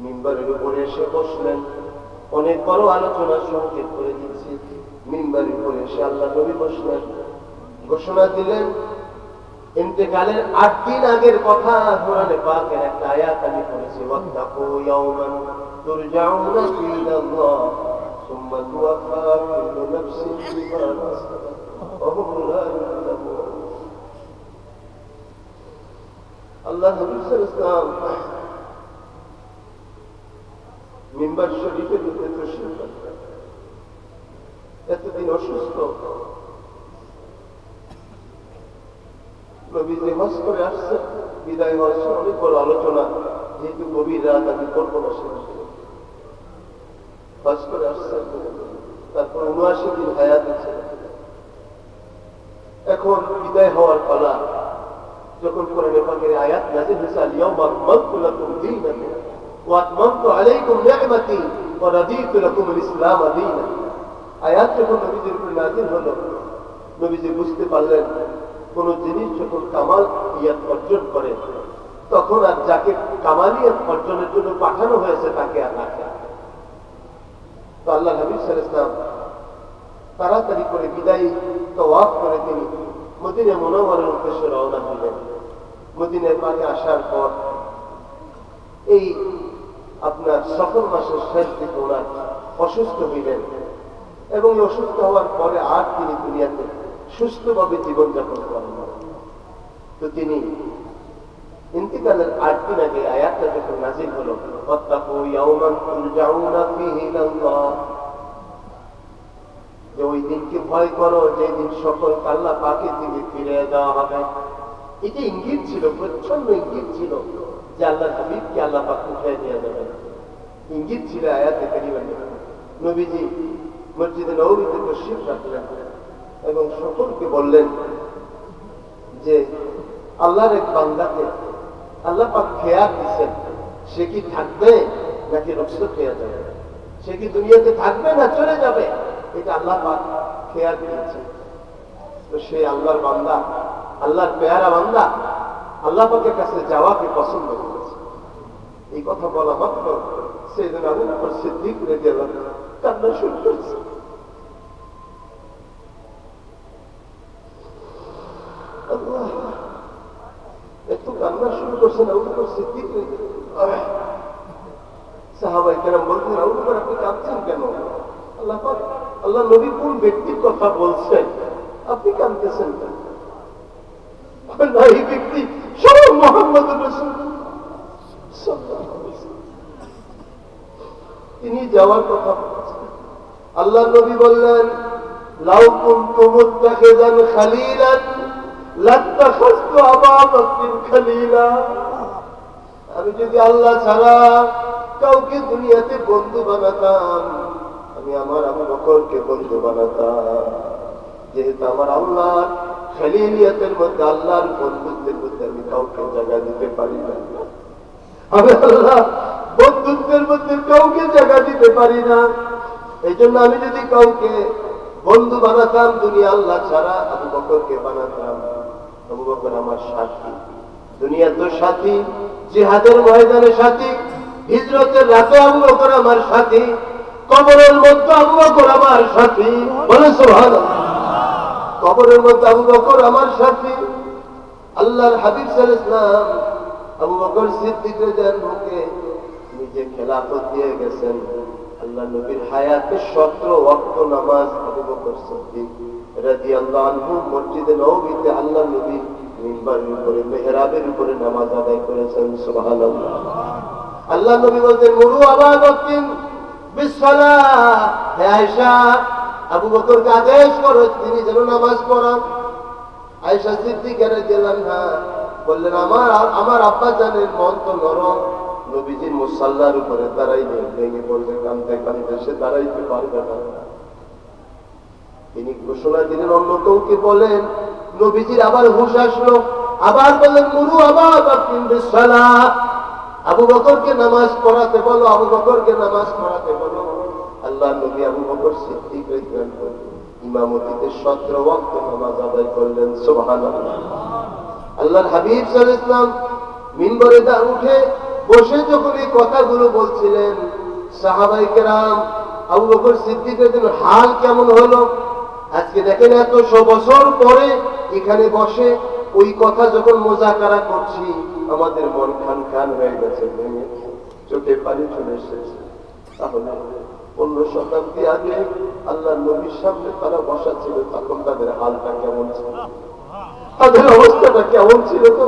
মিম্বরের উপরে এসে বসলেন। অনেক বড় আলোচনা সংক্ষেপ করে দিচ্ছি। মিম্বরের উপরে এসে আল্লাহ নবী বসলেন, ঘোষণা দিলেন। ইন্তেকালের 8 দিন আগের কথা কোরআনে পাকের একটা আয়াত আমি পড়েছি, ওয়াত্তাকু ইয়াওমান তুরজাউনা ফীহি ইলাল্লাহ সুম্মা তুওয়াফা কুল্লু নাফসিন বিমা কাসাবাত ওয়া হুম লা ইউযলামুন। আল্লাহ নবী সাল্লাল্লাহু আলাইহি ওয়াসাল্লাম মিম্বার শরীফের মধ্যে তশরীফ আনলেন। এতদিন অসুস্থ নবীজি হজ করে আসছে, বিদায় হজ অনেক বড় আলোচনা, যেহেতু গভীর রাত আমি করবো না। হজ করে আসছে, তারপর 79 দিন হায়াত আছে। এখন বিদায় হওয়ার পালা। যখন কোরআনে পাকের আয়াত নাযিল হয়েছে, আল-ইয়াওমা আকমালতু লাকুম দীনাকুম ওয়া আতমামতু আলাইকুম নি'মাতি ওয়া রাদিতু লাকুম আল-ইসলাম দীনান। আয়াত যখন নবীজির উপর নাযিল হলো, নবীজি বুঝতে পারলেন কোন জিনিস যখন কামালিয়াত অর্জন করে তখন আর যাকে কামালিয়াত অর্জনের জন্য পাঠানো হয়েছে তাকে আর রাখে। তো আল্লাহ হাবিব সাল্লাল্লাহু আলাইহি ওয়াসাল্লাম তাড়াতাড়ি করে বিদায়ী তাওয়াফ করে তিনি মদিনা মুনাওয়ারার উদ্দেশ্যে রওনা হলেন। মদিনার পাকে আসার পর এই আপনার সফর মাসের শেষ দিকে ওনার অসুস্থ হইলেন এবং অসুস্থ হওয়ার পরে আর তিনি দুনিয়াতে সুস্থভাবে জীবনযাপন করেন। তো তিনি ইন্তিকালের 8 দিন আগে আয়াতটা যখন নাযিল হলো, ওয়াত্তাকু ইয়াওমান তুরজাউনা ফীহি ইলাল্লাহ, যে ওই দিনকে ভয় করো যে দিন সকল আল্লাহ পাকের দিকে ফিরে দেওয়া হবে। এটা ইঙ্গিত ছিল, প্রচ্ছন্ন ইঙ্গিত ছিল যে আল্লাহর হাবিবকে আল্লাহ পাক উঠিয়ে দেওয়া যাবে। ইঙ্গিত ছিল আয়াতে কারিমার। নবীজি মসজিদে নববীতে তশরীফ রাখলেন এবং সকলকে বললেন যে আল্লাহর এক বান্দাকে আল্লাহ পাক খেয়াল দিচ্ছেন, সে কি থাকবে নাকি রুখসত হয়ে যাবে, সে কি দুনিয়াতে থাকবে না চলে যাবে, এটা আল্লাহ পাক খেয়াল দিয়েছে। তো সে আল্লাহর বান্দা, আল্লাহর পেয়ারা বান্দা আল্লাহ পাকের কাছে যাওয়াকে পছন্দ করেছে। এই কথা বলা মাত্র সাইয়েদনা আবু বকর সিদ্দিক রাদিয়াল্লাহু আনহু কান্না শুরু করেছে। আল্লাহ একটু কান্না শুরু করছেন আবু বকর সিদ্দিক। সাহাবায়ে কেরাম বলতেন, আবু বকর আপনি কাঁদছেন কেন? আল্লাহ পাক, আল্লাহ নবী কোন ব্যক্তির কথা বলছেন, আপনি কাঁদতেছেন কেন? এই ব্যক্তি স্বয়ং মুহাম্মদুর রাসূলুল্লাহ সাল্লাল্লাহু আলাইহি ওয়াসাল্লাম, তিনি যাওয়ার কথা বলছেন। আল্লাহ নবী বললেন, লাউ কুনতু মুত্তাখিযান খালিলান লাত্তাখাযতু আবা বকর খালিলা। আমি যদি আল্লাহ ছাড়া কাউকে দুনিয়াতে বন্ধু বানাতাম, আমি আমার আবু বকরকে বন্ধু বানাতাম। যেহেতু আমার আল্লাহর খলিলিয়াতের মধ্যে, আল্লাহর বন্ধুত্বের মধ্যে আমি কাউকে জায়গা দিতে পারি না। আমি আল্লাহ বন্ধুত্বের মধ্যে কাউকে জায়গা দিতে পারি না। এই জন্য আমি যদি কাউকে বন্ধু বানাতাম দুনিয়া আল্লাহ ছাড়া আবু বকরকে বানাতাম। আবু বকর আমার সাথী, দুনিয়া তো সাথী, জিহাদের ময়দানে সাথী, হিজরতের রাতে আবু বকর আমার সাথী, কবরের মধ্যে আবু বকর আমার সাথী। বলে সুবহানাল্লাহ। কবরের মধ্যে আবু বকর আমার সাথী। আল্লাহর হাবিব সাল্লাল্লাহু আলাইহি ওয়াসাল্লাম আবু বকর সিদ্দিক রাদিয়াল্লাহু নিজে খেলাফত দিয়ে গেছেন। আল্লাহ নবীর হায়াতে 17 ওয়াক্ত নামাজ আবু বকর সিদ্দিক রাদিয়াল্লাহু আনহু মসজিদে নববীতে আল্লাহ নবী মিম্বারের উপরে মেহরাবের উপরে নামাজ আদায় করেছেন। সুবহানাল্লাহ। আল্লাহ নবী বলতেন মুরু আবা বকরিন বিসসালাহ, হে আয়েশা আবু বকরকে আদেশ করো তিনি যেন নামাজ পড়ান। আয়েশা সিদ্দিকা রাদিয়াল্লাহু আনহা বললেন আমার আব্বা জানের মন তো নরম, নবীজির মুসাল্লার উপরে দাঁড়াইলে ভেঙে পড়বে, কাঁদতে কাঁদতে সে দাঁড়াইতে পারবে না। তিনি ঘোষণা দিলেন অন্য কাউকে বলেন, নবীজির আবার হুঁশ আসলো, আবার বললেন মুরু আবা বকরিন বিসসালাহ, আবু বকরকে নামাজ পড়াতে বলো, আবু বকরকে নামাজ পড়াতে বলো। আল্লাহ নবী আবু বকর সিদ্দিক রাদিয়াল্লাহু আনহু ইমামতিতে 17 ওয়াক্ত নামাজ আদায় করলেন। সুবহানাল্লাহ। আল্লাহর হাবিব সাল্লাল্লাহু আলাইহি ওয়াসাল্লাম মিম্বরে উঠে বসে যখন এই কথাগুলো বলছিলেন, সাহাবায়ে কেরাম আবু বকর সিদ্দিকের হাল কেমন হলো আজকে দেখেন। এত 100 বছর পরে এখানে বসে ওই কথা যখন মুযাকারা করছি, আমাদের মন খান খান হয়ে গেছে, ভেঙে চোখে পানি চলে এসেছে। তাহলে 15 শতাব্দী আগে আল্লাহ নবীর সামনে তারা বসা ছিল, তখন তাদের হালটা কেমন ছিল, তাদের অবস্থাটা কেমন ছিল। তো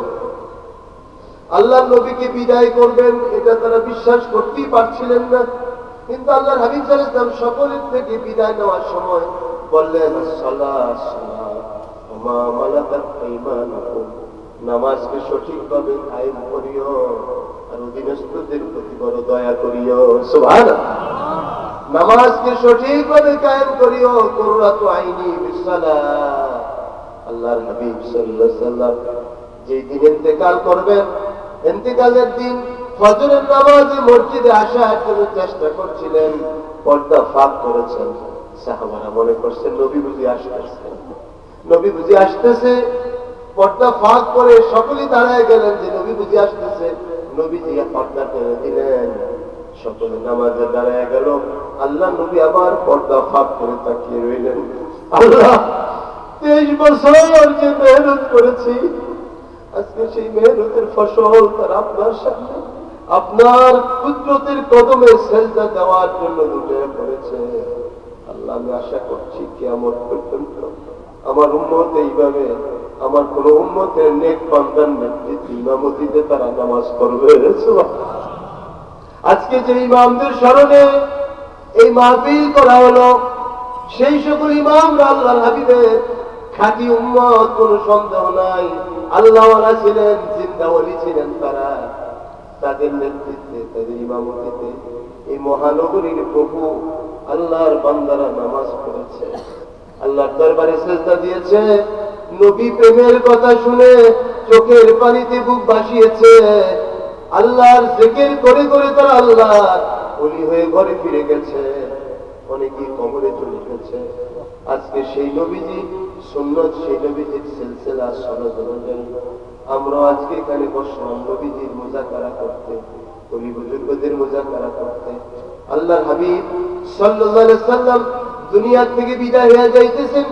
আল্লাহ নবীকে বিদায় করবেন এটা তারা বিশ্বাস করতেই পারছিলেন না। কিন্তু আল্লাহর হাবিব সাল্লাল্লাহু আলাইহি ওয়াসাল্লাম সকলের থেকে বিদায় নেওয়ার সময় বললেন সালাত ওয়া মা মালাকাত আইমানুকুম, নামাজকে সঠিকভাবে কায়েম করিও আর অধীনস্থদের প্রতি বড় দয়া করিও। সুবহানাল্লাহ। নামাজকে সঠিকভাবে কায়েম করিও, কুররাতু আইনি বিসসালাহ। আল্লাহর হাবিব সাল্লাল্লাহু আলাইহি ওয়াসাল্লাম যেই দিন ইন্তেকাল করবেন, ইন্তেকালের দিন ফজরের নামাজে মসজিদে আসার জন্য চেষ্টা করছিলেন, পর্দা ফাঁক করেছেন। সাহাবারা মনে করছেন নবী বুঝি আসতেছে, নবী বুঝি আসতেছে। পর্দা ফাঁক করে সকলেই দাঁড়ায় গেলেন যে নবী বুঝি আসতেছে। নবীজি পর্দা টেনে দিলেন, সকলে নামাজে দাঁড়ায় গেল। আল্লাহ নবী আবার পর্দা ফাঁক করে তাকিয়ে রইলেন। আল্লাহ 23 বছর যে মেহনত করেছি, আজকে সেই মেহনতের ফসল তার আপনার সামনে আপনার কুদরতের কদমে সেজদা দেওয়ার জন্য উঠে পড়েছে। আল্লাহ আমি আশা করছি কিয়ামত পর্যন্ত আমার উম্মত এইভাবে আমার কোন উম্মতের নেক বান্দার নেতৃত্বে ইমামতিতে তারা নামাজ পড়বে। আজকে যে ইমামদের স্মরণে এই মাহফিল করা হলো, সেই সকল ইমামরা আল্লাহর হাবিবের খাঁটি উম্মত, কোনো সন্দেহ নাই আল্লাহওয়ালা ছিলেন, জিন্দা ওলি ছিলেন। তারা তাদের নেতৃত্বে তাদের ইমামতিতে এই মহানগরীর প্রভু আল্লাহর বান্দারা নামাজ পড়েছে, আল্লাহর দরবারে সেজদা দিয়েছে। নবী প্রেমের কথা শুনে চোখের পানিতে বুক ভাসিয়েছে। আল্লাহর জিকির করে করে তারা আল্লাহর ওলি হয়ে ঘরে ফিরে গেছে, অনেকেই কবরে চলে গেছে। আজকে সেই নবীজি সুন্নত, সেই নবীজির সিলসিলা সনদ অনুযায়ী আমরা আজকে এখানে বসলাম নবীজির মুযাকারা করতে, ওলি বুজুর্গদের মুযাকারা করতে। আল্লাহর হাবিব সাল্লাল্লাহু আলাইহি ওয়াসাল্লাম দুনিয়া থেকে বিদায় হয়ে যাইতেছেন,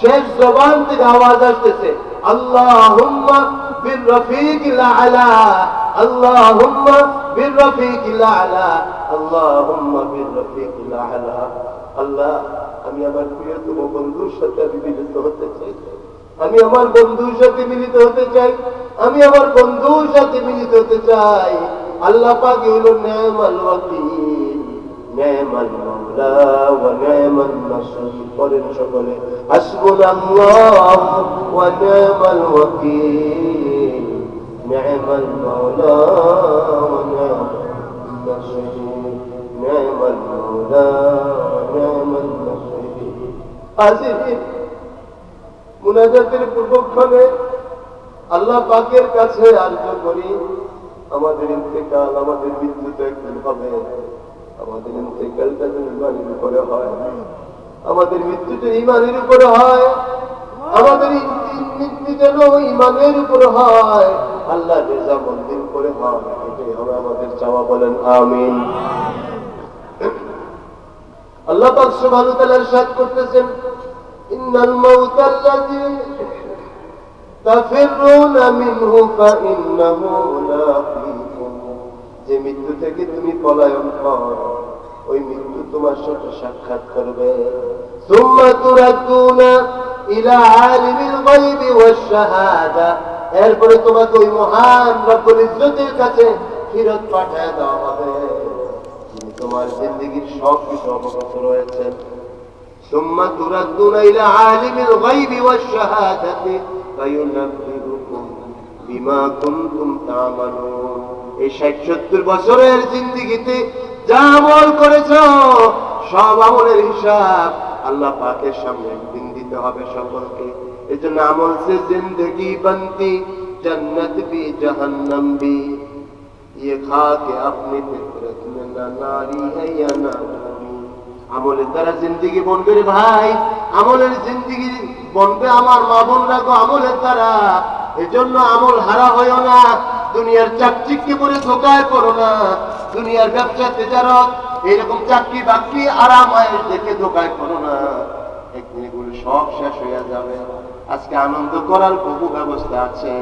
শেষ জবান থেকে আওয়াজ আসতেছে আল্লাহুম্মা বিররফিকিল আলা, আল্লাহুম্মা বিররফিকিল আলা, আল্লাহুম্মা বিররফিকিল আলা। আল্লাহ আমি আমার প্রিয়তম বন্ধুর সাথে মিলিত হতে চাই, আমি আমার বন্ধুর সাথে মিলিত হতে চাই, আমি আমার বন্ধুর সাথে মিলিত হতে চাই। আল্লাহ পাক হলো নি'মাল ওয়াকিল, নি'মাল মাওলা ওয়া নি'মান নাসির। পড়েন সকলে হাসবুনাল্লাহু ওয়া নি'মাল ওয়াকিল, নি'মাল মাওলা ওয়া নি'মান নাসির, নি'মাল মাওলা ওয়া নি'মান নাসির। হাজির মুনাজাতের পূর্বক্ষণে আল্লাহ পাকের কাছে আরজ করি, আমাদের ইন্তেকাল, আমাদের মৃত্যুটা একদিন হবে। আমাদের ইন্তেকালটা যেন ইমানের উপরে হয়, আমাদের মৃত্যুটা ইমানের উপরে হয়, আমাদের যেন ইমানের উপর হয়, আল্লাহর রেজামন্দির করে হয়, এটাই হবে আমাদের চাওয়া। বলেন আমিন। আল্লাহ পাক সুবহানাহু ওয়া তাআলা ইরশাদ করতেছেন, ইন্নাল মাউতাল্লাযী তাফিরুনা মিনহু ফাইন্নাহু মুলাকীকুম, যে মৃত্যু থেকে তুমি পলায়ন করো ওই মৃত্যু তোমার সাথে সাক্ষাৎ করবে। সুম্মা তুরাদ্দুনা ইলা আলিমিল গায়বি ওয়াশ শাহাদা, এরপরে তোমাকে ওই মহান রব্বুল ইজ্জতের কাছে ফেরত পাঠায় দেওয়া হবে, যিনি তোমার জিন্দেগীর সব কিছু অবগত রয়েছেন। সুম্মা তুরাদ্দুনা ইলা আলিমিল গায়বি ওয়াশ শাহাদাতি ফায়ুনাব্বিউকুম বিমা কুনতুম তা'মালুন। এই ৬০-৭০ বছরের জিন্দেগীতে যা আমল করেছো সব আমলের হিসাব আল্লাহ পাকের সামনে একদিন দিতে হবে সকলকে। এজন্য আমল সে জিন্দগি बनती जन्नत भी जहन्नम भी, ये खा के अपनी फितरत में ना नारी है या ना नबी। আমলের দ্বারা জিন্দেগি বনবে রে ভাই, আমলের জিন্দেগি বনবে আমার মা বোনরা গো আমলের দ্বারা। এজন্য আমল হারা হইও না, দুনিয়ার চাকচিক্যে পরে ধোকায় পড়ো না, দুনিয়ার ব্যবসা তেজারত এইরকম চাকরি বাকরি আরাম আয়ের দেখে ধোকায় পড়ো না, একদিন এগুলো সব শেষ হয়ে যাবে। আজকে আনন্দ করার বহু ব্যবস্থা আছে,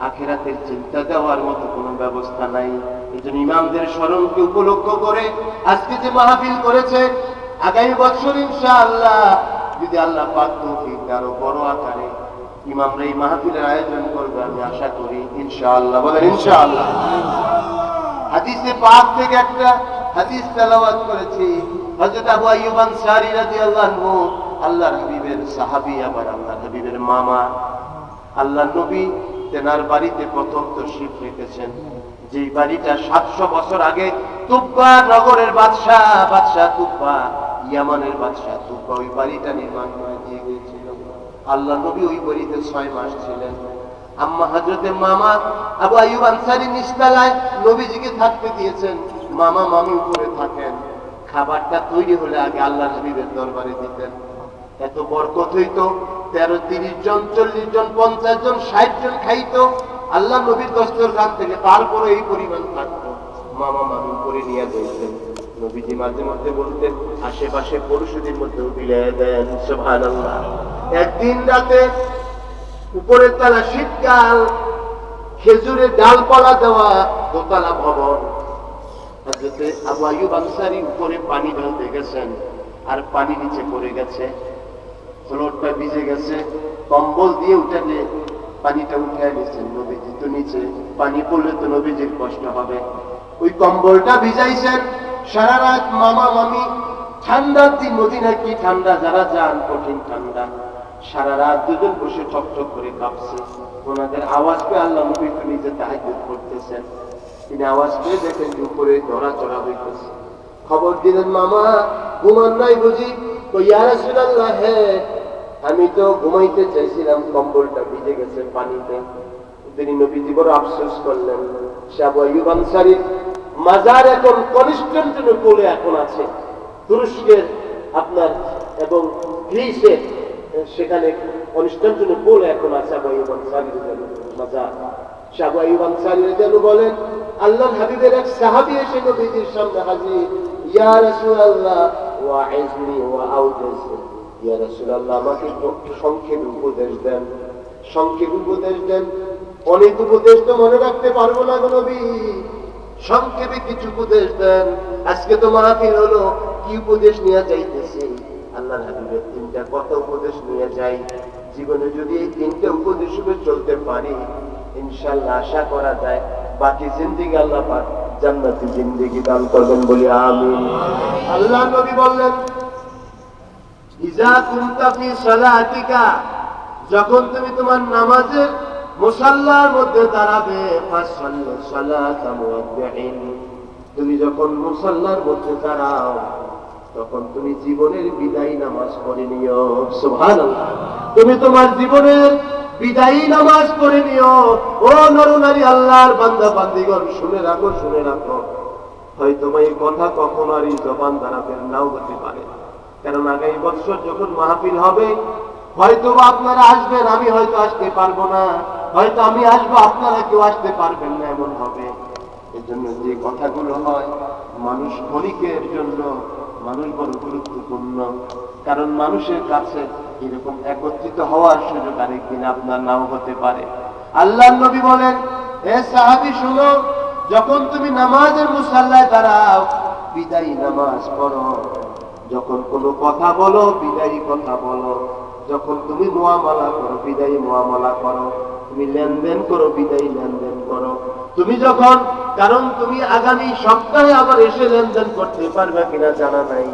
আখিরাতের চিন্তা দেওয়ার মতো কোনো ব্যবস্থা নাই। এজন্য ইমামদের স্মরণকে উপলক্ষ করে আজকে যে মাহফিল করেছে, আগামী বছর ইনশাআল্লাহ যদি আল্লাহ পাক তৌফিক আরো বড় আকারে ইমামরা এই মাহফিলের আয়োজন করবে আমি আশা করি ইনশাআল্লাহ। বলেন ইনশাআল্লাহ। হাদিসে পাক থেকে একটা হাদিস তেলাওয়াত করেছি, হযরত আবু আইয়ুব আনসারী রাদিয়াল্লাহু আনহু, আল্লাহর হাবিবের সাহাবী, আবার আল্লাহর হাবিবের মামা। আল্লাহর নবী তেনার বাড়িতে প্রথম তশরিফ রেখেছেন, যেই বাড়িটা ৭০০ বছর আগে তুব্বা নগরের বাদশাহ তুব্বা, ইয়ামানের বাদশাহ তুব্বা ওই বাড়িটা নির্মাণ করে দিয়ে গিয়েছিল। আল্লাহ নবী ওই বাড়িতে ৬ মাস ছিলেন। আম্মা হযরতের মামা আবু আইয়ুব আনসারী নিচতলায় নবীজিকে থাকতে দিয়েছেন, মামা মামি উপরে থাকেন। খাবারটা তৈরি হলে আগে আল্লাহর হাবিবের দরবারে দিতেন। এত বরকত হইতো, ১৩-৩০ জন, ৪০ জন, ৫০ জন, ৬০ জন খাইতো আল্লাহ নবীর দস্তরখান থেকে। তারপরে এই পরিমাণ থাকতো, মামা মামি উপরে নিয়ে যাইতেন। নবীজি মাঝে মধ্যে বলতেন আশেপাশে পরিষদের মধ্যে বিলিয়ে দেন। সুবহানাল্লাহ। একদিন রাতে উপরের তলা, শীতকাল, খেজুরের ডালপালা দেওয়া দোতলা ভবন, হযরতে আবু আইয়ুব আনসারী উপরে পানি ঢালতে গেছেন, আর পানি নিচে পড়ে গেছে, ফ্লোরটা ভিজে গেছে, কম্বল দিয়ে উঠালে পানিটা উঠে নিয়েছেন। নবীজি তো নিচে, পানি পড়লে তো নবীজির কষ্ট হবে, ওই কম্বলটা ভিজাইছেন। সারা রাত মামা মামি, ঠান্ডার দিন, মদিনা কি ঠান্ডা, যারা যান কঠিন ঠান্ডা, সারা রাত দুজন বসে ঠকঠক করে কাঁপছে। ওনাদের আওয়াজ পেয়ে আল্লাহ নবী তো নিজে তাহাজ্জুদ করতেছেন, তিনি আওয়াজ পেয়ে দেখেন যে উপরে নড়াচড়া হইতেছে। খবর দিলেন, মামা ঘুমান নাই বুঝি? তো ইয়া রাসূলুল্লাহ, হ্যাঁ আমি তো ঘুমাইতে চাইছিলাম, কম্বলটা ভিজে গেছে পানিতে। তিনি নবীজি বড় আফসোস করলেন। আবু আইয়ুব আনসারীর মাজার এখন কনস্টান্টিনোপলে এখন আছে, তুরস্কের আপনার এবং গ্রিসের, সেখানে কনস্টান্টিনোপলে এখন আছে আবু আইয়ুব আনসারীর মাজার। আবু আইয়ুব আনসারী রাদিয়াল্লাহু বলেন, আল্লাহর হাবিবের এক সাহাবী এসে নবীজির সামনে হাজির, ইয়া রাসূলুল্লাহ ওয়াইজনি ওয়া আউজিজনি, ইয়া রাসূলুল্লাহ আমাকে একটু সংক্ষেপে উপদেশ দেন, সংক্ষেপে উপদেশ দেন। অনেক উপদেশ তো মনে রাখতে পারবো না গো নবী, সংক্ষেপে কিছু উপদেশ দেন। আজকে তো মাহফিল হলো, কি উপদেশ নিয়ে যাইতেছি? আল্লাহর হাবিবের ৩টা কথা উপদেশ নিয়ে যাই। জীবনে যদি এই ৩টা উপদেশ উপরে চলতে পারি, ইনশাআল্লাহ আশা করা যায় বাকি জিন্দেগি আল্লাহ পাক জান্নাতি জিন্দেগি দান করবেন, বলি আমিন। আল্লাহ নবী বললেন, ইজা কুনতা ফি সালাতিকা, যখন তুমি তোমার নামাজের মুসাল্লার মধ্যে দাঁড়াবে, ফাসাল্লি সালাতা মুওয়াদ্দিইন, তুমি যখন মুসাল্লার মধ্যে দাঁড়াও তখন তুমি জীবনের বিদায়ী নামাজ পড়ে নিও। সুবহানাল্লাহ। তুমি তোমার জীবনের বিদায়ী নামাজ পড়ে নিও। ও নরনারী, আল্লাহর বান্দা বান্দীগণ, শুনে রাখো, শুনে রাখো। হয়তো এই কথা কখনো আর জবান দ্বারা বের নাও হতে পারে, কারণ আগামী বছর যখন মাহফিল হবে হয়তো আপনারা আসবেন, আমি হয়তো আসতে পারবো না, হয়তো আমি আসবো, আপনারা কেউ আসতে পারবেন না, এমন হবে। এই জন্য যে কথাগুলো হয় মানুষ ক্ষণিকের জন্য, মানুষ বড় গুরুত্বপূর্ণ। কারণ মানুষের কাছে এরকম একত্রিত হওয়ার সুযোগ আরেকদিন আপনার নাও হতে পারে। আল্লাহর নবী বলেন, হে সাহাবী শুনো, যখন তুমি নামাজের মুসাল্লায় দাঁড়াও বিদায়ী নামাজ পড়ো, যখন কোনো কথা বলো বিদায়ী কথা বলো, যখন তুমি মুআমালা করো বিদায়ী মুআমালা করো, তুমি লেনদেন করো বিদায়ী লেনদেন করো। তুমি যখন, কারণ তুমি আগামী সপ্তাহে আবার এসে লেনদেন করতে পারবে কিনা জানা নাই।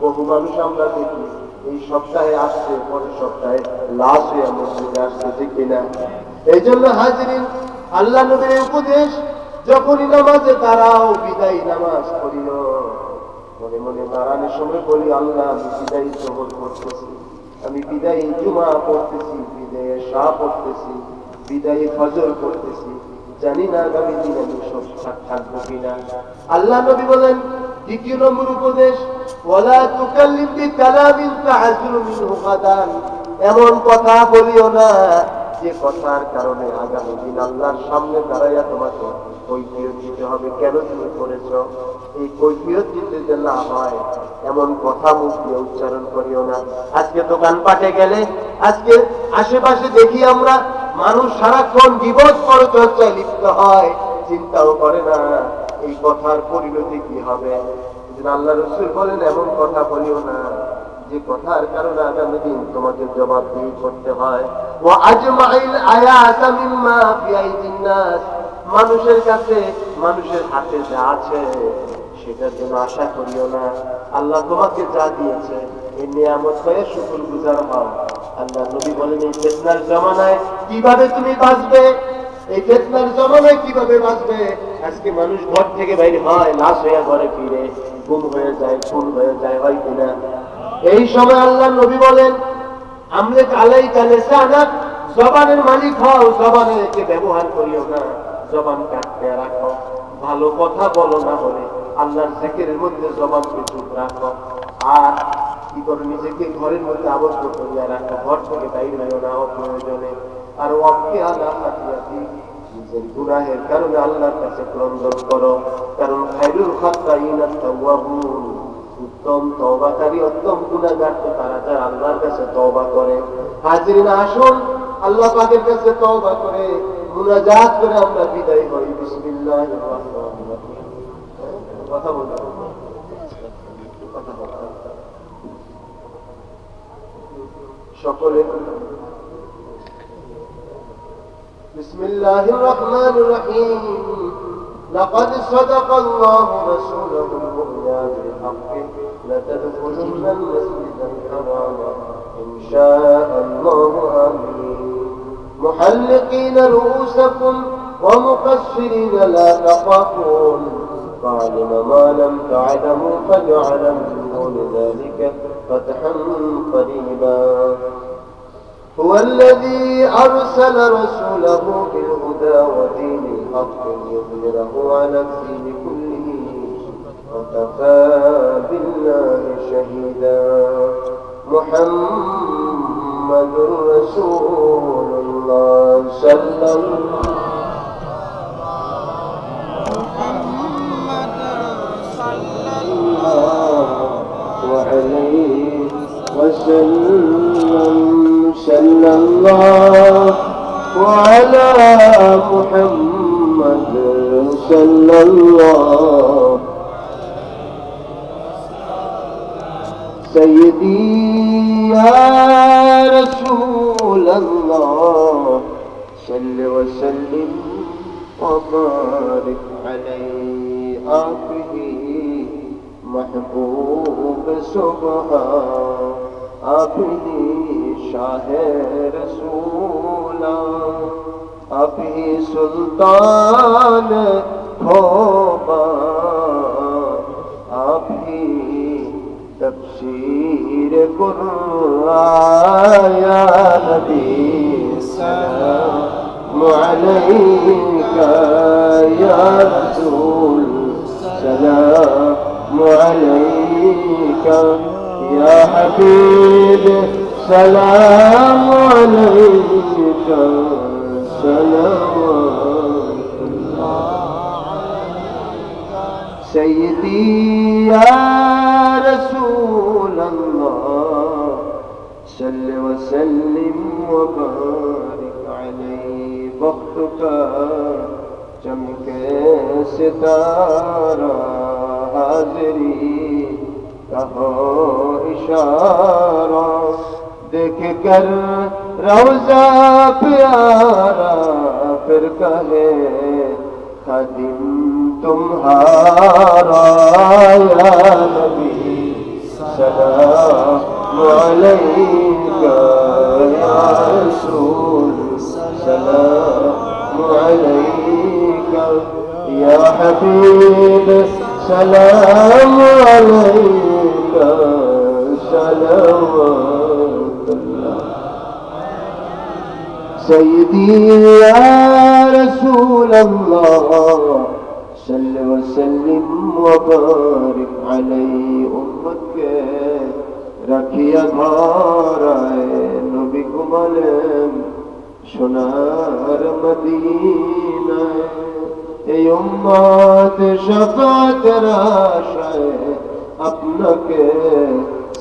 বহু মানুষ আমরা দেখি এই সপ্তাহে আসছে, পরের সপ্তাহে লাশ হয়ে মসজিদে আসতেছে কিনা। এই জন্য হাজিরিন, আল্লাহ নবীর উপদেশ, যখনই নামাজে দাঁড়াও বিদায়ী নামাজ পড়িও। মনে মনে দাঁড়ানোর সময় বলি, আল্লাহ আমি বিদায়ী জোহর করতেছি, আমি বিদায়ী জুমা পড়তেছি, বিদায়ী শাহ পড়তেছি, বিদায়ী ফজর পড়তেছি, জানি না আগামী দিন আমি সব থাকবো কিনা। আল্লাহ নবী বলেন, দ্বিতীয় নম্বর উপদেশ, ওয়ালা তুকাল্লিম বিকালামিন তা'জুলু মিনহু গাদান, এমন কথা বলিও না যে কথার কারণে আগামী দিন আল্লাহর সামনে দাঁড়াইয়া তোমাকে কৈফিয়ত দিতে হবে, কেন তুমি করেছ। এই কৈফিয়ত দিতে যে না হয় এমন কথা মুখ দিয়ে উচ্চারণ করিও না। আজকে দোকানপাটে গেলে, আজকে আশেপাশে দেখি আমরা মানুষ সারাক্ষণ গীবত পরচর্চায় লিপ্ত হয়, চিন্তাও করে না এই কথার পরিণতি কি হবে। আল্লাহ রাসূল বলেন, এমন কথা বলিও না যে কথার কারণে আগামী দিন তোমাকে জবাবদিহি করতে হয়। ওয়া আজমাইল আয়াতা মিম্মা ফি আইদিন নাস, মানুষের কাছে, মানুষের হাতে যা আছে সেটার জন্য আশা করিও না। আল্লাহ তোমাকে যা দিয়েছে এই নিয়ামত হয়ে শুকরগুজার হও। আল্লাহ নবী বলেন, এই ফিতনার জমানায় কিভাবে তুমি বাঁচবে, এই ফিতনার জমানায় কিভাবে বাঁচবে। আজকে মানুষ ঘর থেকে বাইরে হয়, লাশ হয়ে ঘরে ফিরে, গুম হয়ে যায়, খুন হয়ে যায়, হয় কিনা। এই সময় আল্লাহ নবী বলেন, আমলিক আলাইকা লিসানাক, জবানের মালিক হও, জবানকে ব্যবহার করিও না, জবান কাটতে রাখো, ভালো কথা বলো না বলে আল্লাহর জিকিরের মধ্যে জবানকে চুপ রাখো। আর কি করো, নিজেকে ঘরের মধ্যে আবদ্ধ করিয়া রাখো, ঘর থেকে বাইরে হইও না অপ্রয়োজনে। আর ওয়াক্কি আলা খাতিয়াতি, নিজের গুনাহের কারণে আল্লাহর কাছে ক্রন্দন করো, কারণ খায়রুল খাত্তাইন আত-তাওয়াবুন, উত্তম তওবাকারী, উত্তম গুনাহগার তো তারা যারা আল্লাহর কাছে তওবা করে। হাজিরিন আসুন আল্লাহ পাকের কাছে তওবা করে মুনাজাত করে আমরা বিদায় হই। বিসমিল্লাহির রহমানির রহিম। কথা বলুন, কথা বলুন সকলে। বিসমিল্লাহির রহমানির রহিম। لقد صدق الله رسوله الرؤيا بالحق لتدخلن المسجد الحرام إن شاء الله آمين محلقين رؤوسكم ومقصرين لا تخافون فعلم ما لم تعلموا فجعل من دون ذلك فتحا قريبا هو الذي أرسل رسوله بالهدى ودين الحق ليظهره على الدين كله وكفى بالله شهيدا محمد رسول الله صلى الله عليه وسلم صلى الله على محمد صلى الله سيدي يا رسول الله صل وسلم وبارك عليه آخره محبوب سبحان আপনি শাহে রসূলা আপনি সুলতান খোবা আপনি তফসীর কুরআন ইয়া নবী সালাম আলাইকা ইয়া রাসূল সালাম আলাইকা يا حبيب सलाम अलैका सलावतुल्लाह सय्यदी या रसूल अल्लाह सल्लि व सल्लिम व बारिक अलैहि वक्त का चमके सितारा हाज़िरी कहो इशारा देख कर रोज़ा प्यारा फिर कहे खादिम तुम्हारा या नबी सलाम अलैका या रसूल सलाम अलैका या हबीब सलाम अलैका सलावतुल्लाह सय्यदी या रसूल अल्लाह सल्लि व सल्लिम व बारिक अलैहि उम्मत के रखिया धाराए नबी कुमलेम সোনার মদিনা এই উম্মত শাফাতের আশায় আপনাকে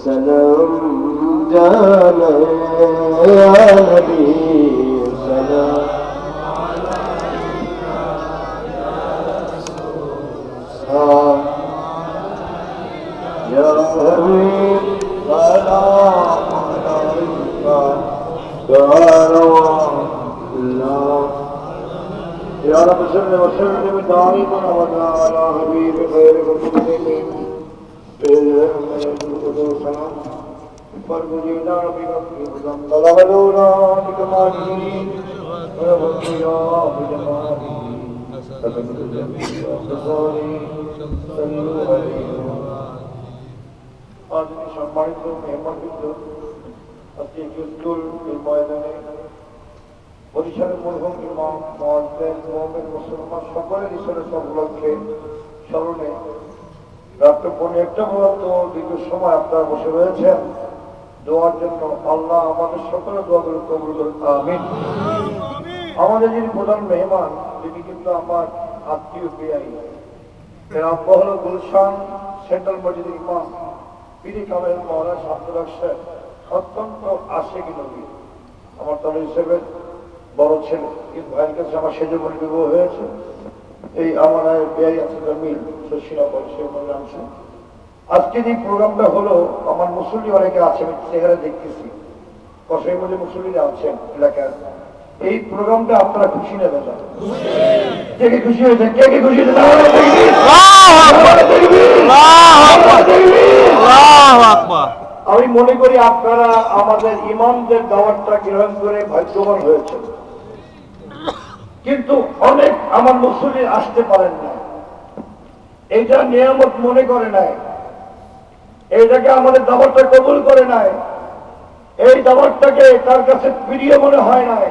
সালাম জানায় ইয়া নবী সালাম ইয়া হাবিব সালাম আলাইকা يا رب صل وسلم دائما ابدا على حبيب خير المرسلين فرجنا بك طلبنا بكماله وربنا بجماله आज सम्मानित मेहमान আজকে হিজতুল ময়দানে বরিশালের মরহুম ইমাম মুয়াজ্জিন মুমিন মুসলমান সকলের ঈশ্বরের উপলক্ষে স্মরণে রাত 1:30 পর্যন্ত দীর্ঘ সময় আপনারা বসে রয়েছেন দোয়ার জন্য। আল্লাহ আমাদের সকলের দোয়াগুলো কবুল করুন, আমিন। আমাদের যিনি প্রধান মেহমান তিনি কিন্তু আমার আত্মীয় বিআই, এর আব্বা হলো গুলশান সেন্ট্রাল মসজিদের ইমাম পীর কামেল মাওলানা আব্দুল হক সাহেব, অত্যন্ত আশিক নবী, আমার তবে হিসেবে বড় ছেলে, কিন্তু ভাইয়ের কাছে আমার সেজমণি বিবাহ হয়েছে। এই আমার বেয়াই আছে মিল শশীরা বলছে মনে আছে। আজকে যে প্রোগ্রামটা হলো আমার মুসল্লি অনেকে আছে, আমি চেহারা দেখতেছি কষাই মধ্যে মুসল্লিরা আছেন এলাকার। এই প্রোগ্রামটা আপনারা খুশি নেবেন না? কে কে খুশি হয়েছে? কে কে খুশি হয়েছে? আমি মনে করি আপনারা আমাদের ইমামদের দাওয়াতটা গ্রহণ করে ভাগ্যবান হয়েছে, কিন্তু অনেক আমার মুসল্লি আসতে পারেন না, এইটা নিয়ামত মনে করে নাই, এইটাকে আমাদের দাওয়াতটা কবুল করে নাই, এই দাওয়াতটাকে তার কাছে প্রিয় মনে হয় নাই।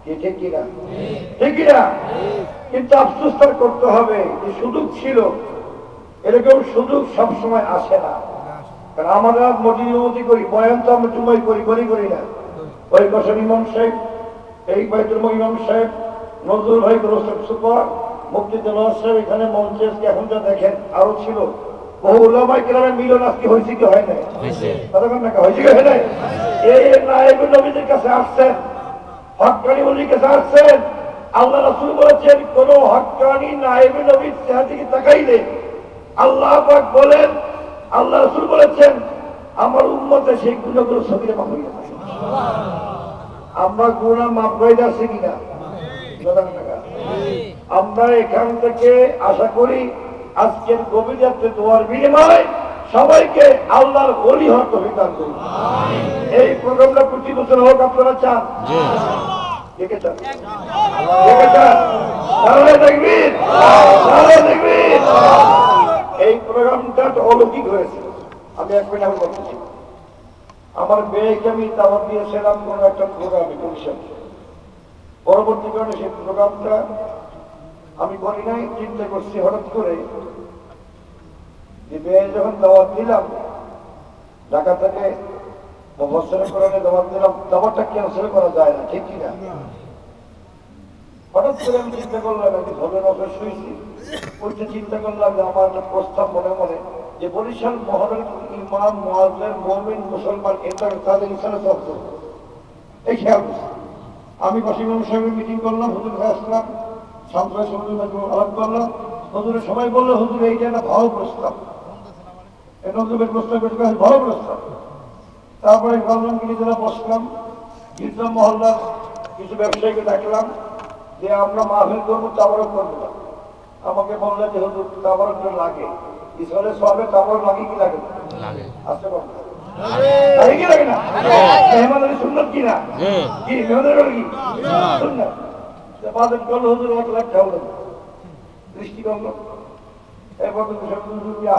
ঠিক কিনা? ঠিক কিনা? কিন্তু আফসোস তার করতে হবে যে সুযোগ ছিল, এরকম সুযোগ সবসময় আসে না। কারণ আমরা মসজিদ করি, বয়ান তো আমরা জুমাই করি না। ওই কসম ইমাম সাহেব, এই বাইতুল ইমাম সাহেব, নজরুল ভাই রোসেফ সুপার, মুফতি দেওয়ার সাহেব এখানে মঞ্চে এখন যা দেখেন আরো ছিল বহু ওলামাই কেরামের মিলন আজকে হয়েছে কি হয় নাই? কতক্ষণ টাকা হয়েছে কি হয় নাই? এই নায়েবুল নবীদের কাছে আসছেন, হক্কানি ওলির কাছে আসছেন। আল্লাহ রাসূল বলেছেন কোন হক্কানি নায়েবুল নবীর চেহারা দিকে তাকাইলে আল্লাহ পাক বলেন, আল্লাহ রাসূল বলেছেন আমার উম্মতে সেই গুনাহগুলো সগীরা মাফ হয়ে যাবে। আমরা গুনাহ মাফ হয়ে যাচ্ছে কিনা? আমরা এখান থেকে আশা করি আজকের গভীর রাতে দোয়ার বিনিময়ে সবাইকে আল্লাহর ওলি হওয়ার তৌফিক দান করুন। এই প্রোগ্রামটা প্রতি বছর হোক, আপনারা চান? দেখে চান? দেখে চান? নারায়ে তাকবীর! নারায়ে তাকবীর! এই প্রোগ্রামটা অলৌকিক হয়েছে। আমি এক মিনিট বলতেছি, আমার মেয়েকে আমি দাওয়াত দিয়েছিলাম কোন একটা প্রোগ্রামে কমিশন, পরবর্তী কারণে সেই প্রোগ্রামটা আমি করি নাই। চিন্তা করছি হঠাৎ করে যে মেয়ে যখন দাওয়াত দিলাম ঢাকা থেকে মুফাসসিরে কোরআনে জবাব দিলাম, জবাবটা ক্যান্সেল করা যায় না, ঠিক কিনা? হঠাৎ করে আমি চিন্তা করলাম, একটু ধর্মের অফিস শুয়েছি, ওইটা চিন্তা করলাম যে আমার একটা প্রস্তাব মনে মনে যে বরিশাল মহলের ইমাম, মুয়াজ্জিন, মুমিন, মুসলমান এটা তাদের ইনসানে চলত। এই খেয়াল করছি আমি ইমাম সাহেবের মিটিং করলাম, হুজুর ভাই আসলাম, সান্ত্রাস আলাপ করলাম। হুজুরের সবাই বললো, হুজুর এইটা একটা ভালো প্রস্তাব, এই নজরুলের প্রস্তাব ভালো প্রস্তাব। তারপরে গঞ্জাম জেলা বসলাম, গির্জা মহল্লার কিছু ব্যবসায়ীকে ডাকলাম যে আমরা মাহফিল করবো, তাবরক করবো না। আমাকে বললেন যে হুজুর তাবরক লাগে, ঈশ্বরে সবে তাবরক লাগে কি লাগে? আসতে পারবো কি লাগে না? মেহমানের সুন্নত কি না? কি মেহমানের কি সুন্নত? বাজেট করলো, হুজুর 1 লাখ খাওয়ালো, দৃষ্টি করলো। এরপর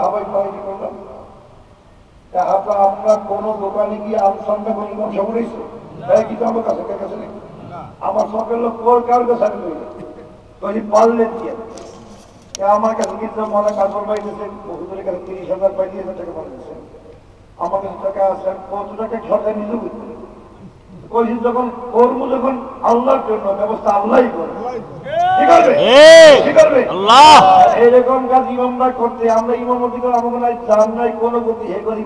হাবাই পাহাড়ি করলাম। আপনার কোন দোকানে গিয়ে আলোচনা করে ইমাম সাহেব রয়েছে কিন্তু আমার কাছে কাছে নেই। আমার সকের লোক কার কাছে আমি পারলেন কি আমার কাছে কিন্তু মনে কাজল পাই দিয়েছেন, বহুদের কাছে 30,000 পাই দিয়েছেন, টাকা পাই দিয়েছেন। আমার কাছে টাকা আছে, কত টাকা সরকার নিজে বুঝতে কইছি যখন করবো, যখন আল্লাহর জন্য ব্যবস্থা আল্লাহই করবে, ঠিক আছে? এরকম কাজ ইমামরা করতে, আমরা ইমামতি করে আমাকে নাই চান নাই কোনো গতি হে করি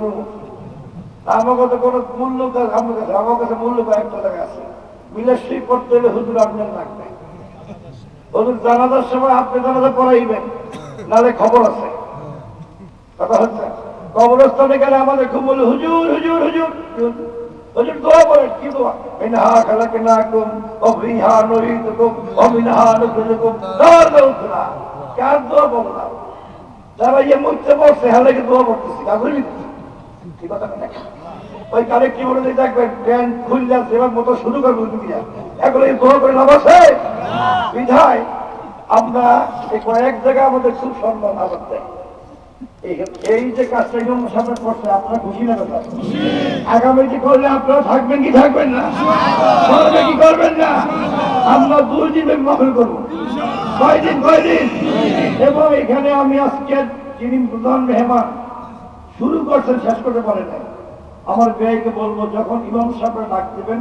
আমার কাছে কোনো মূল্য কাজ আমার কাছে মূল্য কয়েকটা টাকা আছে। বিলাসী করতে হলে হুজুর আপনার লাগবে, হুজুর জানাজার সময় আপনি জানাজা পড়াইবেন, নাহলে খবর আছে। কথা হচ্ছে কবরস্থানে গেলে আমাদের খুব বলে হুজুর হুজুর হুজুর হুজুর দোয়া করেন, কি দোয়া? মিনহা খালাকনাকুম ওয়া ফিহা নুঈদুকুম ওয়া মিনহা নুখরিজুকুম তারাউনা। কার দোয়া বললাম? যারা ইয়ে মুখতে বলছে হেলাকে দোয়া করতেছি, কাজই কি কথা না? ওই কালেক্টিভ বলে দেখবেন প্যান্ট খুললে সেবার মতো শুরু করবো দুনিয়া, এগুলো দোয়া করে লাভ আছে? বিধায় আমরা এই কয়েক জায়গায় আমাদের খুব সম্মান আবার দেয়। এই যে কাজটা ইমাম সাহেব করছে, আপনারা খুশি না? কথা আগামী কি করলে আপনারা থাকবেন কি থাকবেন না? কি করবেন না? আমরা 2 দিন মাহফিল করবো। কয়দিন? এবং এখানে আমি আজকে যিনি প্রধান মেহমান শুরু করছেন শেষ করতে পারে নাই, আমার ব্যয়কে বলবো যখন ইমাম সাহেবরা ডাক দেবেন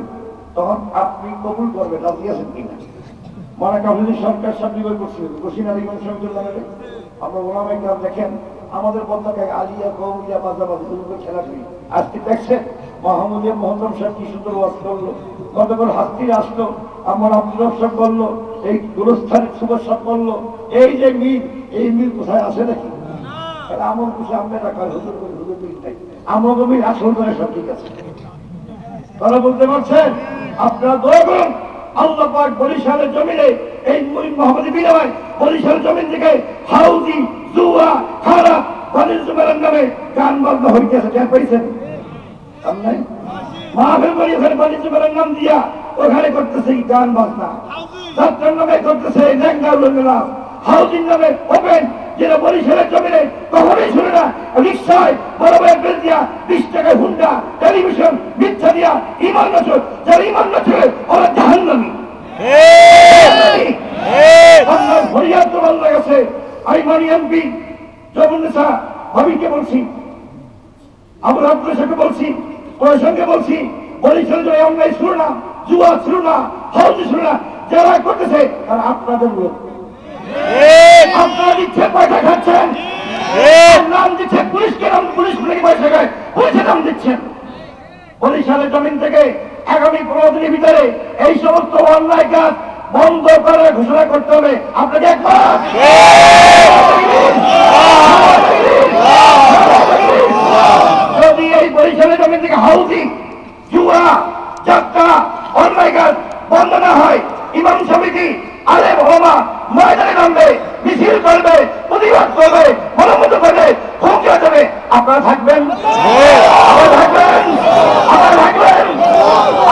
তখন আপনি কবুল করবেন, রাজি আছেন কিনা? মানে কাবুলি সরকার সাহেব নির্ভর করছিলেন বসিনার ইমাম সাহেবদের লাগালে আমরা ওলামায়ে কেরাম দেখেন আমাদের বন্ধকে আলিয়া কৌলিয়া মাঝামাঝি খেলা করি। আজকে দেখছেন মাহমুদিয়া মোহতরম সাহেব কি সুন্দর ওয়াজ করলো, গতকাল হাস্তির আসলো, আমার আব্দুল সাহেব বললো, এই গুরুস্থানের সুভাষ সাহেব বললো। এই যে মিল, এই মিল কোথায় আসে নাকি? আমার খুশি আমরা রাখা হুজুর করে হুজুর মিলটাই আমার মিল আসল করে সব ঠিক আছে। তারা বলতে পারছেন? আপনারা দোয়া করুন আল্লাহ পাক বরিশালের জমিনে এই মোহাম্মদী বিনয় বরিশাল জমিন থেকে হাউজি জুয়া খারাপ বাণিজ্য মেলার নামে গান বাজনা হইতেছে, টের পাইছেন? মাহফিল করে ওখানে বাণিজ্য মেলার নাম দিয়া ওখানে করতেছে গান বাজনা, যাত্রার নামে করতেছে ল্যাংগা, হাউজিং নামে ওপেন, যেটা বরিশালের জমিনে কখনোই শুনে না। রিক্সায় বড় বড় বেল দিয়া 20 টাকায় হুন্ডা, টেলিভিশন মিথ্যা দিয়া ইমান নচল, যারা ইমান নচলে ওরা জাহান্নামী। আপনার ফরিয়াদ তো ভালো লাগছে। আইমানি এমপি জবুন্নেসা ভাবিকে বলছি, আবুল আব্দুল সাহেবকে বলছি, প্রশাসনকে বলছি, বরিশাল জন্য অন্যায় ছিল না, জুয়া ছিল না, হাউজি ছিল না, যারা করতেছে তারা আপনাদের লোক। আপনারা দিচ্ছেন, পয়সা খাচ্ছেন, নাম দিচ্ছেন পুলিশকে, নাম পুলিশ পয়সা খায়, পুলিশের নাম দিচ্ছেন। বরিশালের জমিন থেকে আগামী 15 দিনের ভিতরে এই সমস্ত অন্যায় কাজ বন্ধ করার ঘোষণা করতে হবে। আপনাকে একবার যদি এই বরিশালের জমিন থেকে হাউজিং, জুয়া, যাত্রা, অন্যায় কাজ বন্ধ না হয়, ইমাম সমিতি আলেম ওলামা ময়দানে নামবে, মিছিল করবে, প্রতিবাদ করবে, মনোমত করবে, হুমকি দেবে। আপনারা থাকবেন?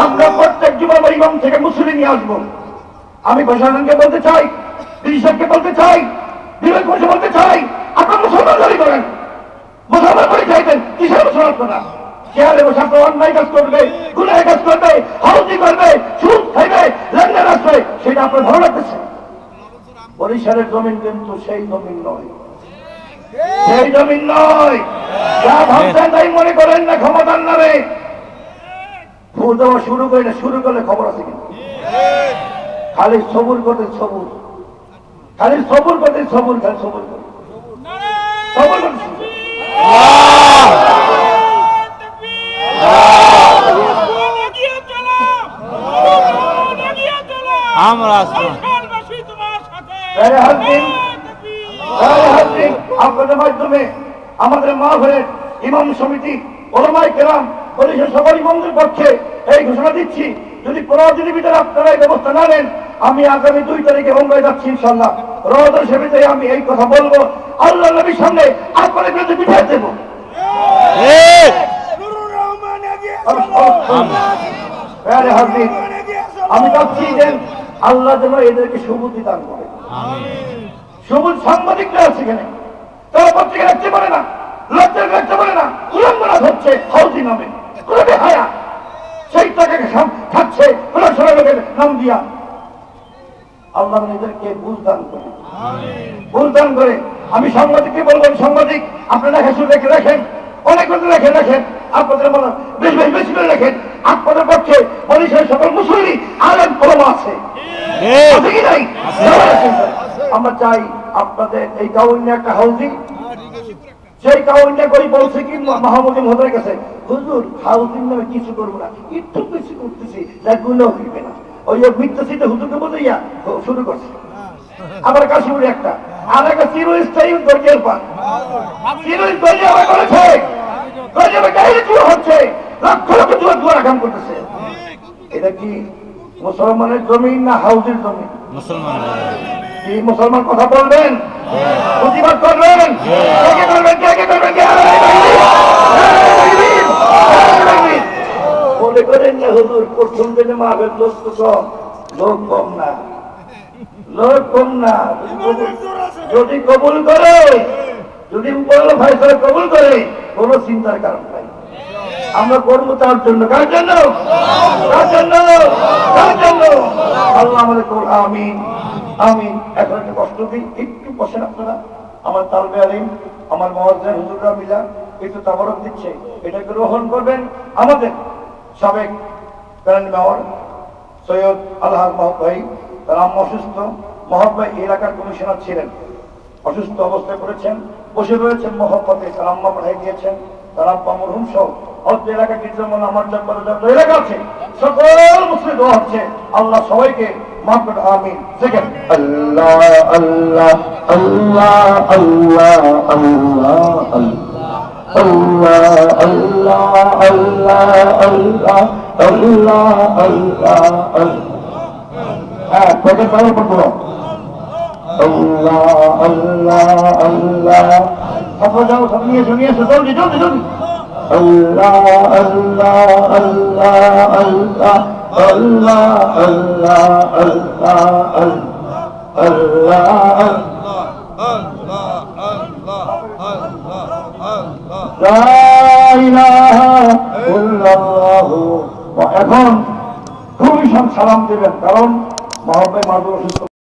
আমরা প্রত্যেক যুবক ইমাম থেকে মুসলিম নিয়ে আসবো। আমি প্রশাসনকে বলতে চাই, কৃষককে বলতে চাই, বিবেক ঘোষে বলতে চাই, আপনার মুসলমান দাবি করেন, মুসলমান করে চাইতেন, কিসের মুসলমান না? চেয়ারে বসে আপনার অন্যায় কাজ করবে, গুনাহ কাজ করবে, হাউজি করবে, সুদ খাইবে, লেনদেন আসবে, সেটা আপনার ভালো লাগতেছে? বরিশালের জমিন কিন্তু সেই জমিন নয়, সেই জমিন নয়। যা ভাবছেন তাই মনে করেন না ক্ষমতার নামে। ফু দেওয়া শুরু করে না, শুরু করলে খবর আছে কিন্তু খালি সবুর করতে সবুর, খালি সবুর করতে সবুর, খালি সবুর করতে সবুর করতে আপনাদের মাধ্যমে আমাদের মাহফিলের ইমাম সমিতি ওলামায়ে কেরাম পরিষদ সকল ইমামদের পক্ষে এই ঘোষণা দিচ্ছি, যদি প্রয়োজনীয় ভিতরে আপনারা এই ব্যবস্থা না নেন, আমি আগামী 2 তারিখে মুম্বাই যাচ্ছি ইনশাআল্লাহ। রওজা শরীফে আমি এই কথা বলবো, আল্লাহ নবীর সামনে আপনাদের বিরুদ্ধে পিঠে দেবো। আমি চাচ্ছি যে আল্লাহ যেন এদেরকে সুবুদ্ধি দান করে। সবুজ সাংবাদিকরা আছে এখানে, তারা পত্রিকা রাখতে পারে না, লজ্জার রাখতে পারে না, উলঙ্গনা হচ্ছে হাউজি নামে হায়া, সেই টাকাকে খাচ্ছে প্রশাসন লোকের নাম দিয়া। আল্লাহ এদেরকে বুঝদান করে, বুঝদান করে। আমি সাংবাদিককে বলবো, সাংবাদিক আপনারা লেখা শুরু রেখে রাখেন, অনেক কথা লেখে রাখেন, আপনাদের মনে বেশি বেশি বেশি করে লেখেন। আপনাদের পক্ষে বরিশালের সকল মুসল্লি আলেম ওলামা আছে কি নাই? আমরা চাই আপনাদের এই কাউন্যা একটা হাউজিং, সেই কাউন্যা করি বলছে কি মাহমুদ মহোদয়ের কাছে, হুজুর হাউজিং নামে কিছু করবো না, একটু কিছু করতেছি গুলো হইবে না। ওই মিথ্যাসিতে হুজুরকে বোঝাইয়া শুরু করছে। আবার কাশ্মীরে একটা আর একটা চিরস্থায়ী দরজার পান, চিরস্থায়ী আবার করেছে, হচ্ছে লক্ষ লক্ষ জুয়া কাম করতেছে। এটা কি মুসলমানের জমিন না হাউজের জমিন? কি মুসলমান কথা বলবেন, প্রতিবাদ করবেন, মনে করেন না হুজুর প্রথম দিনে মাহফিল লোক তো কম, লোক কম না, লোক কম না। যদি কবুল করে, যদি ফয়সালা কবুল করে, কোন চিন্তার কারণ নাই। আমরা করবো তার জন্য, কার জন্য? কার জন্য? কার জন্য? আল্লাহ আমাদের আমিন আমিন। এখন একটা কষ্ট দিই, একটু বসেন আপনারা। আমার তালবে আলিম, আমার মুয়াজ্জিন হুজুররা মিলা একটু তাবারক দিচ্ছে, এটা গ্রহণ করবেন। আমাদের সাবেক প্যানেল মেয়র সৈয়দ আলহাজ মাহবুব ভাই, তার আম্মা অসুস্থ, মাহবুব ভাই এলাকার কমিশনার ছিলেন, অসুস্থ অবস্থায় পড়েছেন, বসে রয়েছেন মহব্বতে, তার আম্মা পাঠাই দিয়েছেন, তার আব্বা মরহুম সহ অর্ধ এলাকা গির্জামন আমার যত এলাকা আছে সকল মুসলিম দোয়া হচ্ছে, আল্লাহ সবাইকে মাফ করে আমিন। সেকেন্ড আল্লাহ আল্লাহ আল্লাহ আল্লাহ আল্লাহ আল্লাহ আল্লাহ আল্লাহ আল্লাহ আল্লাহ আল্লাহ হ্যাঁ সেকেন্ড পাওয়ার পড়বো আল্লাহ আল্লাহ আল্লাহ। আপনারা যাও, সব নিয়ে শুনিয়ে জলদি জলদি জলদি। আল্লাহ আল্লাহ আল্লাহ আল্লাহ আল্লাহ আল্লাহ আল্লাহ আল্লাহ লা ইলাহা ইল্লাল্লাহ। এখন খুবই সালাম দেবেন, কারণ মাহবুব ভাই মাদুর অসুস্থ।